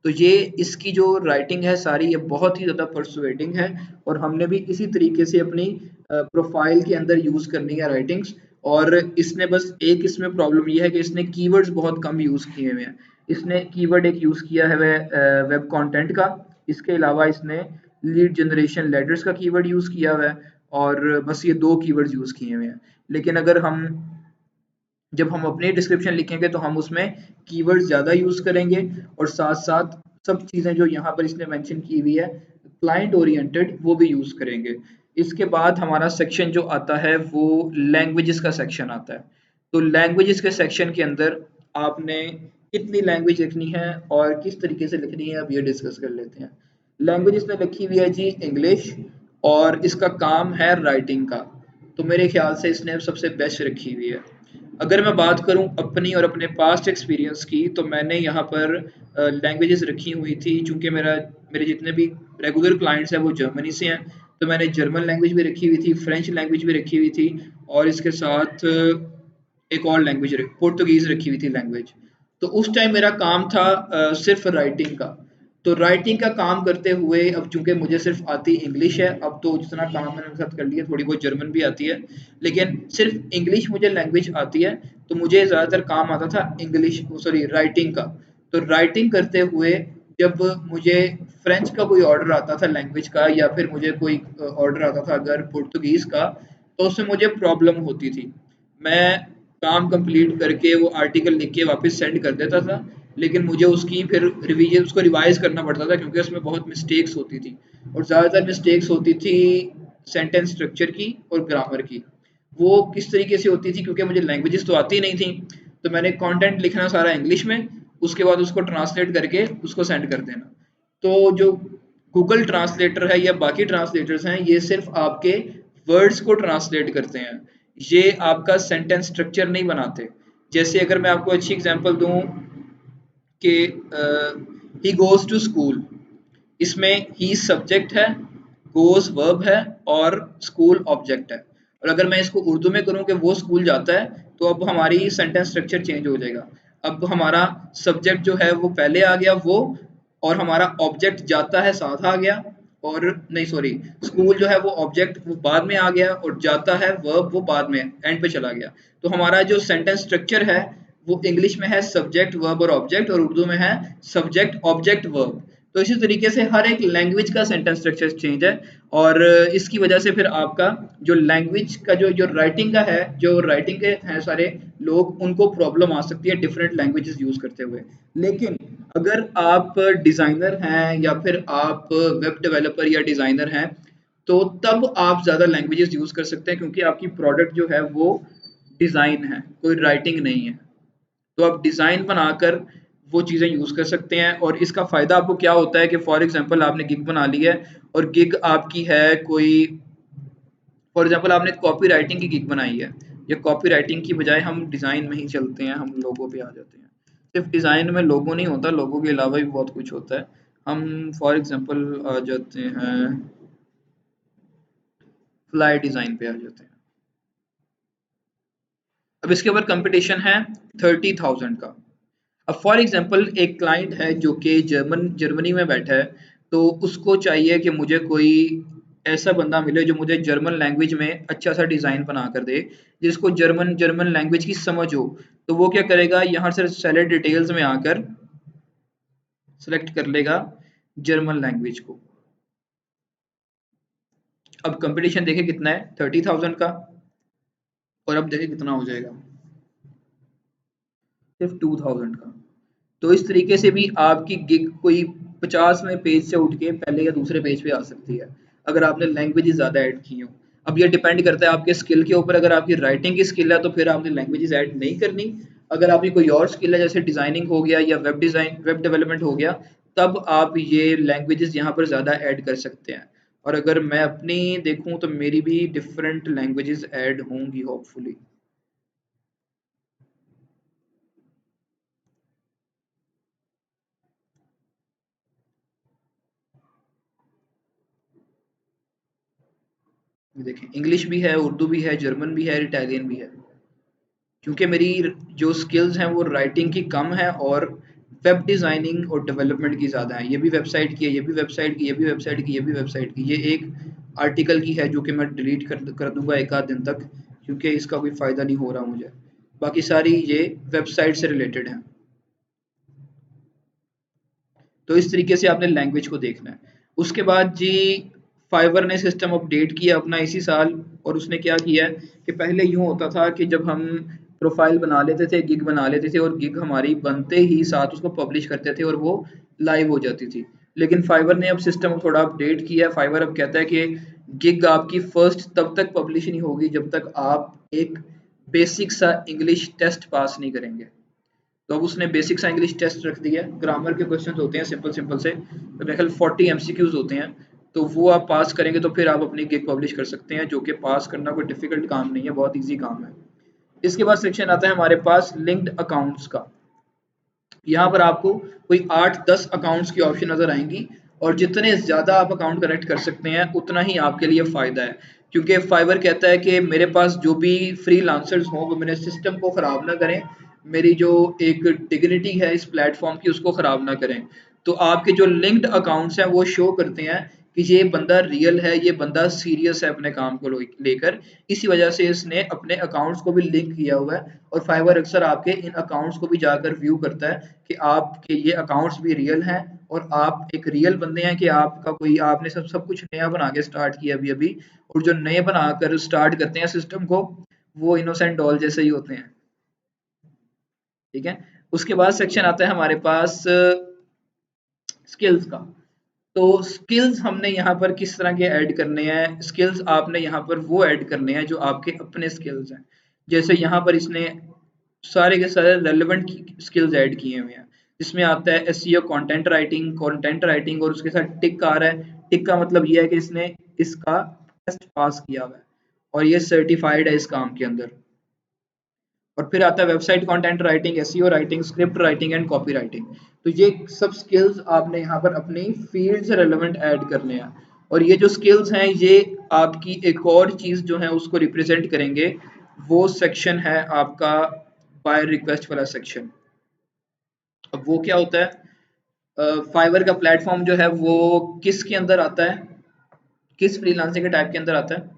तो ये इसकी जो writing है सारी ये बहुत ही ज़्यादा परसुएटिंग है, और हमने भी इसी तरीके से अपनी प्रोफाइल के अंदर यूज़ करनी है राइटिंग्स। और इसने बस एक इसमें प्रॉब्लम ये है कि इसने कीवर्ड्स बहुत कम यूज़ किए हुए हैं। इसने कीवर्ड एक यूज़ किया है वेब कंटेंट का, इसके अलावा इसने लीड जनरेशन लेटर्स का कीवर्ड यूज़ किया हुआ है, और बस ये 2 कीवर्ड्स यूज़ किए हुए हैं। लेकिन अगर हम जब हम अपनी डिस्क्रिप्शन लिखेंगे तो हम उसमें कीवर्ड्स ज़्यादा यूज़ करेंगे, और साथ-साथ सब चीज़ें जो यहाँ पर इसने मेंशन की हुई है क्लाइंट ओरिएंटेड वो भी यूज़ करेंगे। इसके बाद हमारा सेक्शन जो आता है वो लैंग्वेजेस का सेक्शन आता है। तो लैंग्वेजेस के सेक्शन के अंदर आपने कितनी लैंग्वेज लिखनी है और किस तरीके से लिखनी है, अब ये डिस्कस कर लेते हैं। लैंग्वेज इसमें लिखी हुई है जी इंग्लिश, और इसका काम है राइटिंग का। तो मेरे ख्याल से इसने सबसे बेस्ट रखी हुई है। अगर मैं बात करूं अपनी और अपने पास्ट एक्सपीरियंस की, तो मैंने यहाँ पर लैंग्वेजेस रखी हुई थी। चूंकि मेरे जितने भी रेगुलर क्लाइंट्स हैं वो जर्मनी से हैं, तो मैंने जर्मन लैंग्वेज भी रखी हुई थी, फ्रेंच लैंग्वेज भी रखी हुई थी, और इसके साथ एक और लैंग्वेज पुर्तगीज रखी हुई थी लैंग्वेज। तो उस टाइम मेरा काम था सिर्फ राइटिंग का। तो राइटिंग का काम करते हुए अब चूंकि मुझे सिर्फ आती इंग्लिश है, अब तो जितना काम मैंने उनके साथ कर लिया, थोड़ी बहुत जर्मन भी आती है, लेकिन सिर्फ इंग्लिश मुझे लैंग्वेज आती है। तो मुझे ज़्यादातर काम आता था इंग्लिश सॉरी राइटिंग का। तो राइटिंग करते हुए जब मुझे फ्रेंच का कोई ऑर्डर आता था लैंग्वेज का, या फिर मुझे कोई ऑर्डर आता था अगर पुर्तगीज़ का, तो उसमें मुझे प्रॉब्लम होती थी। मैं काम कंप्लीट करके वो आर्टिकल लिख के वापस सेंड कर देता था, लेकिन मुझे उसकी फिर रिवीजन उसको रिवाइज करना पड़ता था क्योंकि उसमें बहुत मिस्टेक्स होती थी, और ज़्यादातर मिस्टेक्स होती थी सेंटेंस स्ट्रक्चर की और ग्रामर की। वो किस तरीके से होती थी, क्योंकि मुझे लैंग्वेजेस तो आती नहीं थी, तो मैंने कंटेंट लिखना सारा इंग्लिश में, उसके बाद उसको ट्रांसलेट करके उसको सेंड कर देना। तो जो गूगल ट्रांसलेटर है या बाकी ट्रांसलेटर्स हैं, ये सिर्फ आपके वर्ड्स को ट्रांसलेट करते हैं, ये आपका सेंटेंस स्ट्रक्चर नहीं बनाते। जैसे अगर मैं आपको अच्छी एग्जांपल दूं कि ही गोज टू स्कूल, इसमें ही सब्जेक्ट है, गोज वर्ब है, और स्कूल ऑब्जेक्ट है। और अगर मैं इसको उर्दू में करूं कि वो स्कूल जाता है, तो अब हमारी सेंटेंस स्ट्रक्चर चेंज हो जाएगा। अब हमारा सब्जेक्ट जो है वो पहले आ गया वो, और हमारा ऑब्जेक्ट जाता है साथ आ गया, और नहीं सॉरी, स्कूल जो है वो ऑब्जेक्ट वो बाद में आ गया, और जाता है वर्ब वो बाद में एंड पे चला गया। तो हमारा जो सेंटेंस स्ट्रक्चर है वो इंग्लिश में है सब्जेक्ट वर्ब और ऑब्जेक्ट, और उर्दू में है सब्जेक्ट ऑब्जेक्ट वर्ब। तो इसी तरीके से हर एक लैंग्वेज का सेंटेंस स्ट्रक्चर चेंज है, और इसकी वजह से फिर आपका जो लैंग्वेज का जो राइटिंग का है, जो राइटिंग के हैं सारे लोग, उनको प्रॉब्लम आ सकती है डिफरेंट लैंग्वेजेस यूज करते हुए। लेकिन अगर आप डिजाइनर हैं या फिर आप वेब डेवलपर या डिजाइनर हैं, तो तब आप ज़्यादा लैंग्वेजेस यूज कर सकते हैं, क्योंकि आपकी प्रोडक्ट जो है वो डिजाइन है, कोई राइटिंग नहीं है। तो आप डिजाइन बनाकर वो चीजें यूज कर सकते हैं, और इसका फायदा आपको क्या होता है कि फॉर एग्जांपल आपने गिग बना ली है, और गिग आपकी है कोई, फॉर एग्जांपल आपने कॉपी राइटिंग की गिग बनाई है, या कॉपी राइटिंग की बजाय हम डिजाइन में ही चलते हैं, हम लोगों पे आ जाते हैं। सिर्फ डिजाइन में लोगो नहीं होता, लोगों के अलावा भी बहुत कुछ होता है। हम फॉर एग्जांपल आ जाते हैं, फ्लाई डिजाइन पे आ जाते हैं। अब इसके ऊपर कंपटीशन है 30,000 का। अब फॉर एग्जांपल एक क्लाइंट है जो कि जर्मनी में बैठा है, तो उसको चाहिए कि मुझे कोई ऐसा बंदा मिले जो मुझे जर्मन लैंग्वेज में अच्छा सा डिज़ाइन बना कर दे, जिसको जर्मन जर्मन लैंग्वेज की समझ हो। तो वो क्या करेगा, यहाँ से सेलेक्ट डिटेल्स में आकर सेलेक्ट कर लेगा जर्मन लैंग्वेज को। अब कंपटीशन देखे कितना है, 30,000 का, और अब देखे कितना हो जाएगा, सिर्फ 2,000 का। तो इस तरीके से भी आपकी गिग कोई 50वें पेज से उठ के पहले या दूसरे पेज पे आ सकती है, अगर आपने लैंग्वेजेस ज़्यादा ऐड की हो। अब ये डिपेंड करता है आपके स्किल के ऊपर। अगर आपकी राइटिंग की स्किल है तो फिर आपने लैंग्वेजेस ऐड नहीं करनी। अगर आपकी कोई और स्किल है, जैसे डिज़ाइनिंग हो गया या वेब डिज़ाइन वेब डेवलपमेंट हो गया, तब आप ये लैंग्वेजेस यहाँ पर ज़्यादा ऐड कर सकते हैं। और अगर मैं अपनी देखूँ तो मेरी भी डिफरेंट लैंग्वेजेस ऐड होंगी होपफुली। देखें, इंग्लिश भी है, उर्दू भी है, जर्मन भी है, इटालियन भी है। क्योंकि मेरी जो स्किल्स हैं वो राइटिंग की कम है, और वेब डिज़ाइनिंग और डेवलपमेंट की ज़्यादा है। ये भी वेबसाइट की है, ये भी वेबसाइट की, ये भी वेबसाइट की, ये भी वेबसाइट की। ये एक आर्टिकल की है जो कि मैं डिलीट कर दूंगा एक आध दिन तक, क्योंकि इसका कोई फ़ायदा नहीं हो रहा मुझे। बाकी सारी ये वेबसाइट से रिलेटेड हैं। तो इस तरीके से आपने लैंग्वेज को देखना है। उसके बाद जी, फाइवर ने सिस्टम अपडेट किया अपना इसी साल, और उसने क्या किया है कि पहले यूँ होता था कि जब हम प्रोफाइल बना लेते थे, गिग बना लेते थे, और गिग हमारी बनते ही साथ उसको पब्लिश करते थे और वो लाइव हो जाती थी। लेकिन फाइवर ने अब सिस्टम थोड़ा अपडेट किया है। फाइवर अब कहता है कि गिग आपकी फर्स्ट तब तक पब्लिश नहीं होगी जब तक आप एक बेसिक सा इंग्लिश टेस्ट पास नहीं करेंगे। तो अब उसने बेसिक सा इंग्लिश टेस्ट रख दिया है। ग्रामर के क्वेश्चन होते हैं सिंपल सिंपल से, तो मेरे ख्याल 40 एमसीक्यूज होते हैं। तो वो आप पास करेंगे तो फिर आप अपनी गिग पब्लिश कर सकते हैं, जो कि पास करना कोई डिफिकल्ट काम नहीं है, बहुत ईजी काम है। इसके बाद सेक्शन आता है हमारे पास लिंक्ड अकाउंट्स का। यहाँ पर आपको कोई 8-10 अकाउंट्स की ऑप्शन नज़र आएंगी, और जितने ज़्यादा आप अकाउंट कनेक्ट कर सकते हैं उतना ही आपके लिए फ़ायदा है। क्योंकि फाइवर कहता है कि मेरे पास जो भी फ्री लांसर्स हों वो मेरे सिस्टम को ख़राब ना करें, मेरी जो एक डिग्निटी है इस प्लेटफॉर्म की उसको ख़राब ना करें। तो आपके जो लिंक्ड अकाउंट्स हैं वो शो करते हैं कि ये बंदा रियल है, ये बंदा सीरियस है अपने काम को लेकर। इसी वजह से इसने अपने अकाउंट्स को भी लिंक किया हुआ है, और फाइवर अक्सर आपके इन अकाउंट्स को भी जाकर व्यू करता है कि आपके ये अकाउंट्स भी रियल हैं, और आप एक रियल बंदे हैं, कि आपका कोई आपने सब सब कुछ नया बना के स्टार्ट किया अभी अभी। और जो नए बनाकर स्टार्ट करते हैं सिस्टम को, वो इनोसेंट डॉल जैसे ही होते हैं। ठीक है। उसके बाद सेक्शन आता है हमारे पास स्किल्स का। तो स्किल्स हमने यहाँ पर किस तरह के ऐड करने हैं, स्किल्स आपने यहाँ पर वो ऐड करने हैं जो आपके अपने स्किल्स हैं। जैसे यहाँ पर इसने सारे के सारे रेलेवेंट स्किल्स ऐड किए हुए हैं, जिसमें आता है एसईओ, कंटेंट राइटिंग, और उसके साथ टिक आ रहा है। टिक का मतलब ये है कि इसने इसका टेस्ट पास किया हुआ है, और ये सर्टिफाइड है इस काम के अंदर। और फिर आता है website content writing, SEO writing, script writing and copy writing. तो ये सब स्किल्स आपने यहाँ पर अपनी फील्ड से रेलेवेंट ऐड करने हैं। और ये जो स्किल्स हैं ये आपकी एक और चीज़ जो है उसको रिप्रेजेंट करेंगे। वो सेक्शन है आपका बाय रिक्वेस्ट वाला सेक्शन। अब वो क्या होता है, फाइवर का प्लेटफॉर्म जो है वो किसके अंदर आता है, किस फ्रीलांसिंग के टाइप के अंदर आता है?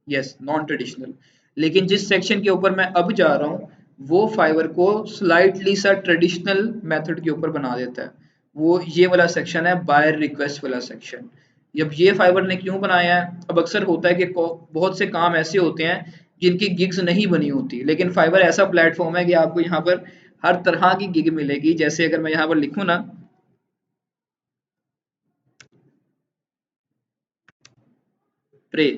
Yes, non traditional. लेकिन जिस सेक्शन के ऊपर मैं अब जा रहा हूँ वो फाइवर को स्लाइटली सा ट्रेडिशनल मेथड के ऊपर बना देता है। वो ये वाला सेक्शन है, बायर रिक्वेस्ट वाला सेक्शन। अब ये फाइवर ने क्यों बनाया है? अब अक्सर होता है कि बहुत से काम ऐसे होते हैं जिनकी गिग्स नहीं बनी होती, लेकिन फाइवर ऐसा प्लेटफॉर्म है कि आपको यहाँ पर हर तरह की गिग मिलेगी। जैसे अगर मैं यहाँ पर लिखूँ ना, प्रे,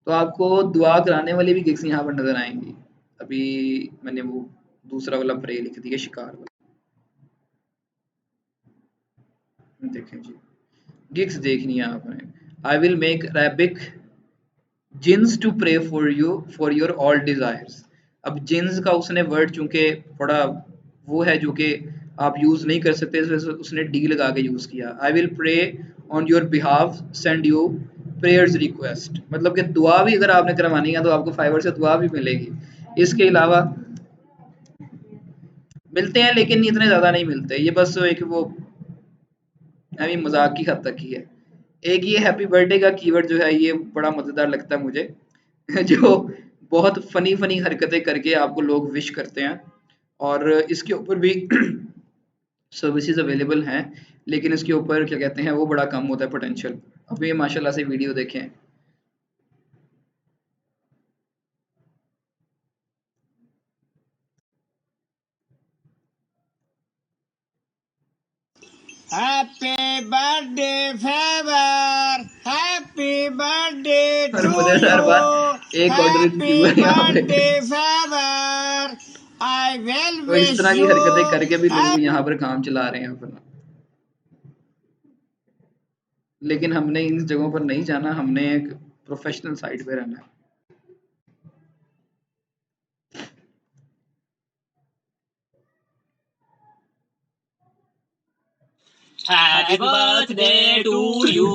तो आपको दुआ कराने वाली भी गिग्स यहाँ पर नजर आएंगी। अभी मैंने वो दूसरा वाला प्रे लिख दिया, शिकार वाला। देखें जी, गिग्स देखनी है आपने। आई विल मेक रैबिक jinns to pray for your all desires. अब जिन्स का उसने वर्ड चूंकि बड़ा वो है जो कि आप यूज नहीं कर सकते, इस वजह से उसने डी लगा के यूज किया। I will pray on your behalf, send you prayers request. मतलब कि दुआ भी अगर आपने करवानी है तो आपको फाइवर से दुआ भी मिलेगी। इसके अलावा मिलते हैं लेकिन इतने ज्यादा नहीं मिलते, ये बस एक वो अभी मजाक की हद तक ही है। एक ये हैप्पी बर्थडे का कीवर्ड जो है ये बड़ा मजेदार लगता है मुझे। जो बहुत फनी फनी हरकतें करके आपको लोग विश करते हैं, और इसके ऊपर भी सर्विसेज अवेलेबल हैं, लेकिन इसके ऊपर क्या कहते हैं वो बड़ा कम होता है पोटेंशियल। अभी माशाल्लाह से वीडियो देखें। Happy birthday, Faber. Happy birthday और to मजेदार बात, you. एक ऑर्डर भी हुआ Happy है यहाँ पे। birthday, Faber. I will तो इस wish तरह की you हरकतें करके भी लोग happy. यहाँ पर काम चला रहे हैं अपना। लेकिन हमने इन जगहों पर नहीं जाना, हमने एक प्रोफेशनल साइट पे रहना है। Happy birthday to you.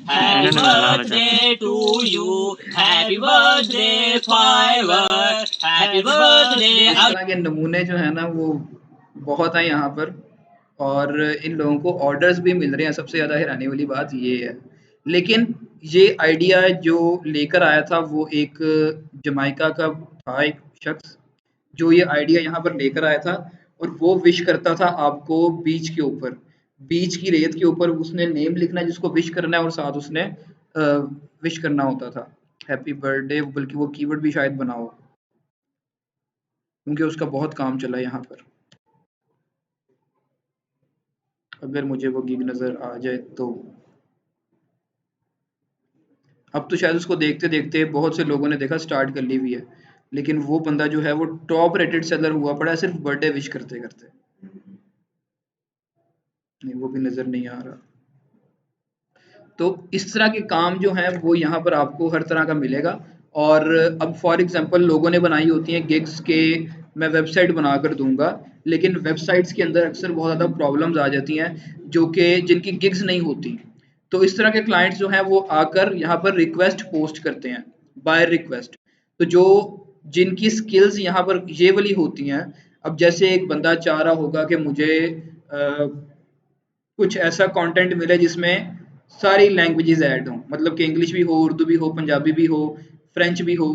Happy birthday to you. Happy birthday, Fiverr. Happy birthday. इस तरह के नमूने जो है ना वो बहुत हैं यहाँ पर, और इन लोगों को ऑर्डर्स भी मिल रहे हैं। सबसे ज़्यादा हैरानी वाली बात ये है। लेकिन ये आइडिया जो लेकर आया था वो एक जमाइका का था, एक शख्स जो ये आइडिया यहाँ पर लेकर आया था, और वो विश करता था आपको बीच के ऊपर, बीच की रेत के ऊपर उसने नेम लिखना है जिसको विश करना है, और साथ उसने विश करना होता था हैप्पी बर्थडे, बल्कि वो कीवर्ड भी शायद बना हो, क्योंकि उसका बहुत काम चला यहाँ पर। अगर मुझे वो गिग नज़र आ जाए तो। अब तो शायद उसको देखते देखते बहुत से लोगों ने देखा, स्टार्ट कर ली हुई है, लेकिन वो बंदा जो है वो टॉप रेटेड सेलर हुआ पड़ा है सिर्फ बर्थडे विश करते करते। नहीं, वो भी नज़र नहीं आ रहा। तो इस तरह के काम जो हैं वो यहाँ पर आपको हर तरह का मिलेगा। और अब फॉर एग्जांपल लोगों ने बनाई होती हैं गिग्स के, मैं वेबसाइट बना कर दूंगा, लेकिन वेबसाइट्स के अंदर अक्सर बहुत ज़्यादा प्रॉब्लम्स आ जाती हैं जो कि जिनकी गिग्स नहीं होती। तो इस तरह के क्लाइंट्स जो हैं वो आकर यहाँ पर रिक्वेस्ट पोस्ट करते हैं, बायर रिक्वेस्ट। तो जो जिनकी स्किल्स यहाँ पर ये वाली होती हैं, अब जैसे एक बंदा चाह रहा होगा कि मुझे कुछ ऐसा कंटेंट मिले जिसमें सारी लैंग्वेजेस ऐड हों, मतलब कि इंग्लिश भी हो, उर्दू भी हो, पंजाबी भी हो, फ्रेंच भी हो।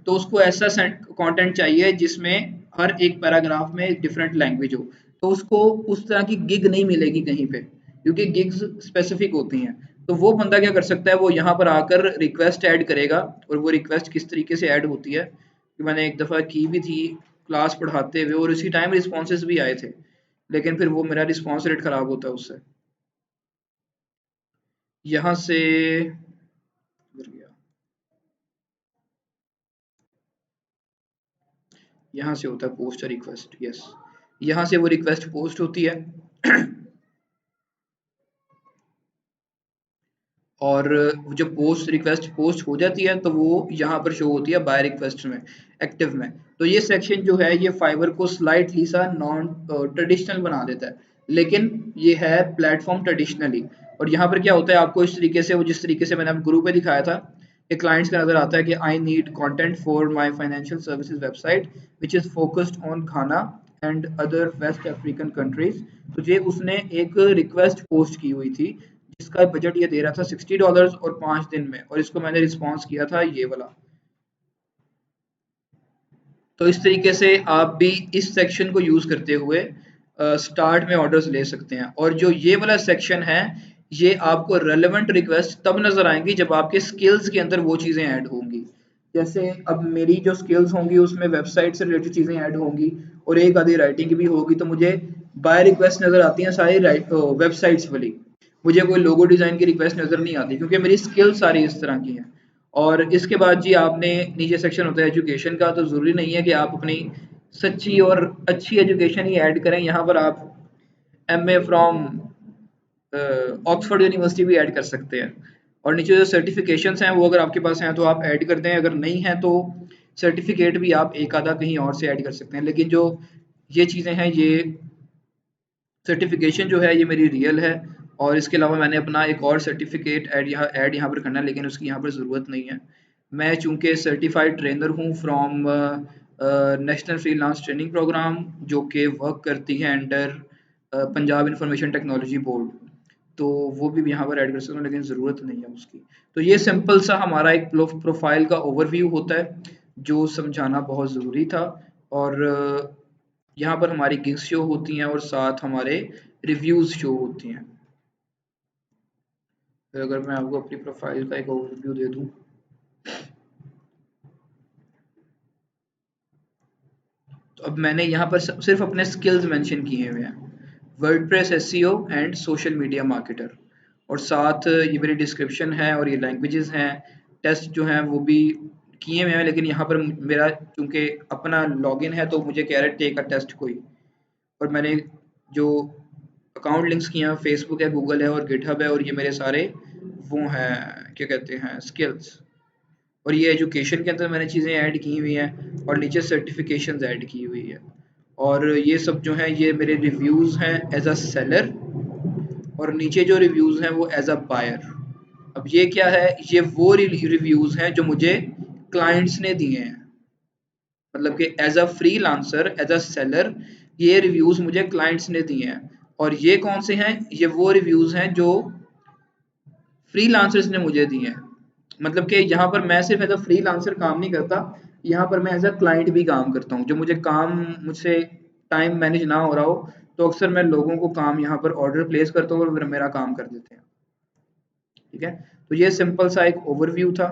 तो उसको ऐसा कंटेंट चाहिए जिसमें हर एक पैराग्राफ में डिफरेंट लैंग्वेज हो। तो उसको उस तरह की गिग नहीं मिलेगी कहीं पे, क्योंकि गिग्स स्पेसिफिक होती हैं। तो वो बंदा क्या कर सकता है, वो यहाँ पर आकर रिक्वेस्ट ऐड करेगा। और वो रिक्वेस्ट किस तरीके से ऐड होती है कि मैंने एक दफ़ा की भी थी क्लास पढ़ाते हुए, और उसी टाइम रिस्पॉन्सेज भी आए थे, लेकिन फिर वो मेरा रिस्पॉन्स रेट ख़राब होता है उससे। यहाँ से किधर गया, यहाँ से होता है पोस्ट रिक्वेस्ट। यस, यहाँ से वो रिक्वेस्ट पोस्ट होती है। और जब पोस्ट रिक्वेस्ट पोस्ट हो जाती है तो वो यहाँ पर शो होती है बाय रिक्वेस्ट में, एक्टिव में। तो ये सेक्शन जो है ये फाइवर को स्लाइटली सा नॉन ट्रेडिशनल बना देता है, लेकिन ये है प्लेटफॉर्म ट्रेडिशनली। और यहाँ पर क्या होता है, आपको इस तरीके से, वो जिस तरीके से मैंने आप ग्रुप पे दिखाया था, एक क्लाइंट्स का नजर आता है कि I need content for my financial services website which is focused on Ghana and other West African countries. तुझे उसने एक रिक्वेस्ट पोस्ट की हुई थी जिसका बजट ये दे रहा था $60 और 5 दिन में, और इसको मैंने रिस्पॉन्स किया था ये वाला। तो इस तरीके से आप भी इस सेक्शन को यूज करते हुए स्टार्ट में ऑर्डर्स ले सकते हैं। और जो ये वाला सेक्शन है ये आपको रेलेवेंट रिक्वेस्ट तब नजर आएंगी जब आपके स्किल्स के अंदर वो चीजें ऐड होंगी। जैसे अब मेरी जो स्किल्स होंगी उसमें वेबसाइट से रिलेटेड चीजें ऐड होंगी और एक आधी राइटिंग की भी होगी, तो मुझे बाय रिक्वेस्ट नजर आती हैं सारी वेबसाइट्स वाली। मुझे कोई लोगो डिजाइन की रिक्वेस्ट नजर नहीं आती क्योंकि मेरी स्किल सारी इस तरह की हैं। और इसके बाद जी आपने नीचे सेक्शन होता है एजुकेशन का, तो ज़रूरी नहीं है कि आप अपनी सच्ची और अच्छी एजुकेशन ही ऐड करें। यहाँ पर आप एमए फ्रॉम ऑक्सफोर्ड यूनिवर्सिटी भी ऐड कर सकते हैं। और नीचे जो सर्टिफिकेशंस हैं वो अगर आपके पास हैं तो आप ऐड कर दें, अगर नहीं है तो सर्टिफिकेट भी आप एक आधा कहीं और से ऐड कर सकते हैं। लेकिन जो ये चीज़ें हैं ये सर्टिफिकेशन जो है ये मेरी रियल है, और इसके अलावा मैंने अपना एक और सर्टिफिकेट ऐड यहाँ पर करना है लेकिन उसकी यहाँ पर ज़रूरत नहीं है। मैं चूँकि सर्टिफाइड ट्रेनर हूँ from national freelance training programme जो कि वर्क करती है under Punjab information technology board, तो वो भी यहाँ पर ऐड कर सकता हूँ लेकिन ज़रूरत नहीं है उसकी। तो ये सिंपल सा हमारा एक प्रोफाइल का ओवरव्यू होता है जो समझाना बहुत ज़रूरी था। और यहाँ पर हमारी गिग्स शो होती हैं और साथ हमारे रिव्यूज़ शो होती हैं। तो अगर मैं आपको अपनी प्रोफाइल का एक ओवरव्यू दे दूँ, तो अब मैंने यहाँ पर सिर्फ अपने स्किल्स मेंशन किए हुए हैं, WordPress SEO and social media marketer, और साथ ये मेरी डिस्क्रिप्शन है और ये लैंग्वेजेस हैं। टेस्ट जो हैं वो भी किए हुए हैं लेकिन यहाँ पर मेरा चूँकि अपना लॉगिन है तो मुझे कह रहा है टेक अ टेस्ट कोई, और मैंने जो अकाउंट लिंक्स किए हैं फेसबुक है, गूगल है और गिटहब है, और ये मेरे सारे वो हैं क्या कहते हैं स्किल्स। और ये एजुकेशन के अंदर मैंने चीज़ें ऐड की हुई हैं और नीचे सर्टिफिकेशंस ऐड की हुई है। और ये सब जो है ये मेरे रिव्यूज़ हैं एज अ सेलर, और नीचे जो रिव्यूज़ हैं वो एज अ बायर। अब ये क्या है, ये वो रिव्यूज़ हैं जो मुझे क्लाइंट्स ने दिए हैं, मतलब कि as a freelancer as a seller ये रिव्यूज़ मुझे क्लाइंट्स ने दिए हैं। और ये कौन से हैं, ये वो रिव्यूज़ हैं जो फ्रीलांसर्स ने मुझे दिए हैं। मतलब कि यहाँ पर मैं सिर्फ एज अ फ्रीलांसर काम नहीं करता, यहाँ पर मैं एज अ क्लाइंट भी काम करता हूँ। जो मुझे काम मुझसे टाइम मैनेज ना हो रहा हो तो अक्सर मैं लोगों को काम यहाँ पर ऑर्डर प्लेस करता हूँ और फिर मेरा काम कर देते हैं। ठीक है, तो ये सिंपल सा एक ओवरव्यू था,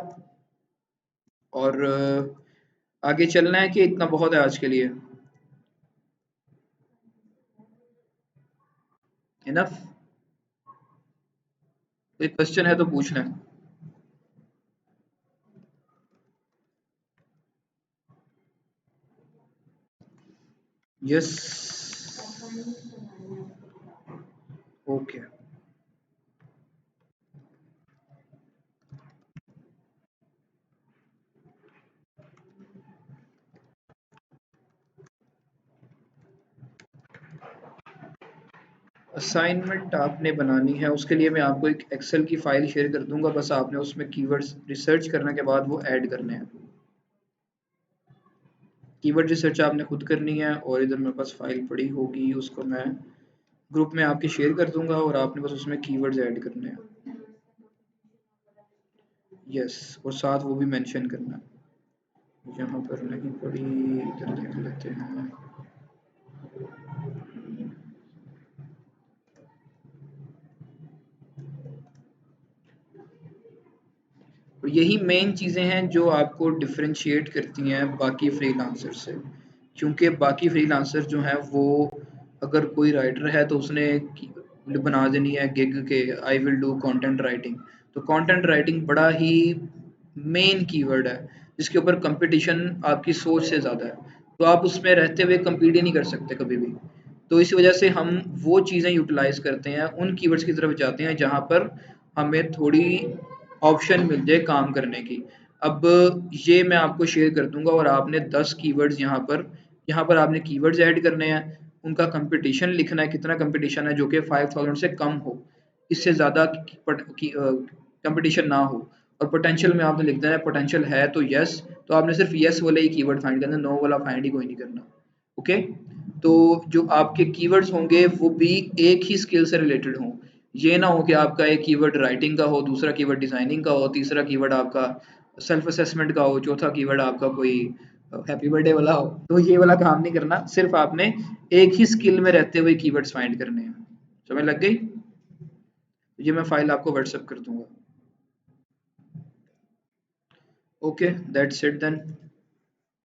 और आगे चलना है कि इतना बहुत है आज के लिए? इनफ? कोई क्वेश्चन है तो पूछ लें। Yes, okay. असाइनमेंट आपने बनानी है, उसके लिए मैं आपको एक एक्सेल की फाइल शेयर कर दूंगा, बस आपने उसमें कीवर्ड्स रिसर्च करने के बाद वो ऐड करने हैं। कीवर्ड रिसर्च आपने खुद करनी है, और इधर मेरे पास फाइल पड़ी होगी उसको मैं ग्रुप में आपके शेयर कर दूंगा और आपने बस उसमें कीवर्ड्स ऐड करने हैं। यस, और साथ वो भी मेंशन करना है। यहाँ पर नहीं पड़ी, इधर देख लेते हैं। और यही मेन चीज़ें हैं जो आपको डिफरेंशिएट करती हैं बाकी फ्रीलांसर से, क्योंकि बाकी फ्रीलांसर जो हैं वो अगर कोई राइटर है तो उसने बना देनी है गिग के I will do content writing. तो कंटेंट राइटिंग बड़ा ही मेन कीवर्ड है जिसके ऊपर कंपटीशन आपकी सोच से ज़्यादा है, तो आप उसमें रहते हुए compete ही नहीं कर सकते कभी भी। तो इसी वजह से हम वो चीज़ें यूटिलाइज करते हैं, उन कीवर्ड्स की तरफ जाते हैं जहाँ पर हमें थोड़ी ऑप्शन मिल जाए काम करने की। अब ये मैं आपको शेयर कर दूंगा और आपने 10 कीवर्ड्स यहाँ पर आपने कीवर्ड्स ऐड करने हैं, उनका कंपटीशन लिखना है, कितना कंपटीशन है जो कि 5000 से कम हो, इससे ज़्यादा कंपटीशन ना हो। और पोटेंशियल में आपने लिख देना है पोटेंशियल है तो यस, तो आपने सिर्फ यस वाले ही कीवर्ड फाइंड करना है, नो वाला फाइंड ही कोई नहीं करना। ओके, तो जो आपके कीवर्ड्स होंगे वो भी एक ही स्किल से रिलेटेड हों। ये ना हो कि आपका एक कीवर्ड राइटिंग का हो, दूसरा कीवर्ड डिजाइनिंग का हो, तीसरा कीवर्ड आपका सेल्फ असेसमेंट का हो, चौथा कीवर्ड आपका कोई हैप्पी बर्थडे वाला हो। तो ये वाला काम नहीं करना, सिर्फ आपने एक ही स्किल में रहते हुए कीवर्ड्स फाइंड करने हैं। समझ लग गई? ये मैं फाइल आपको व्हाट्सएप कर दूंगा। Okay, that's it then.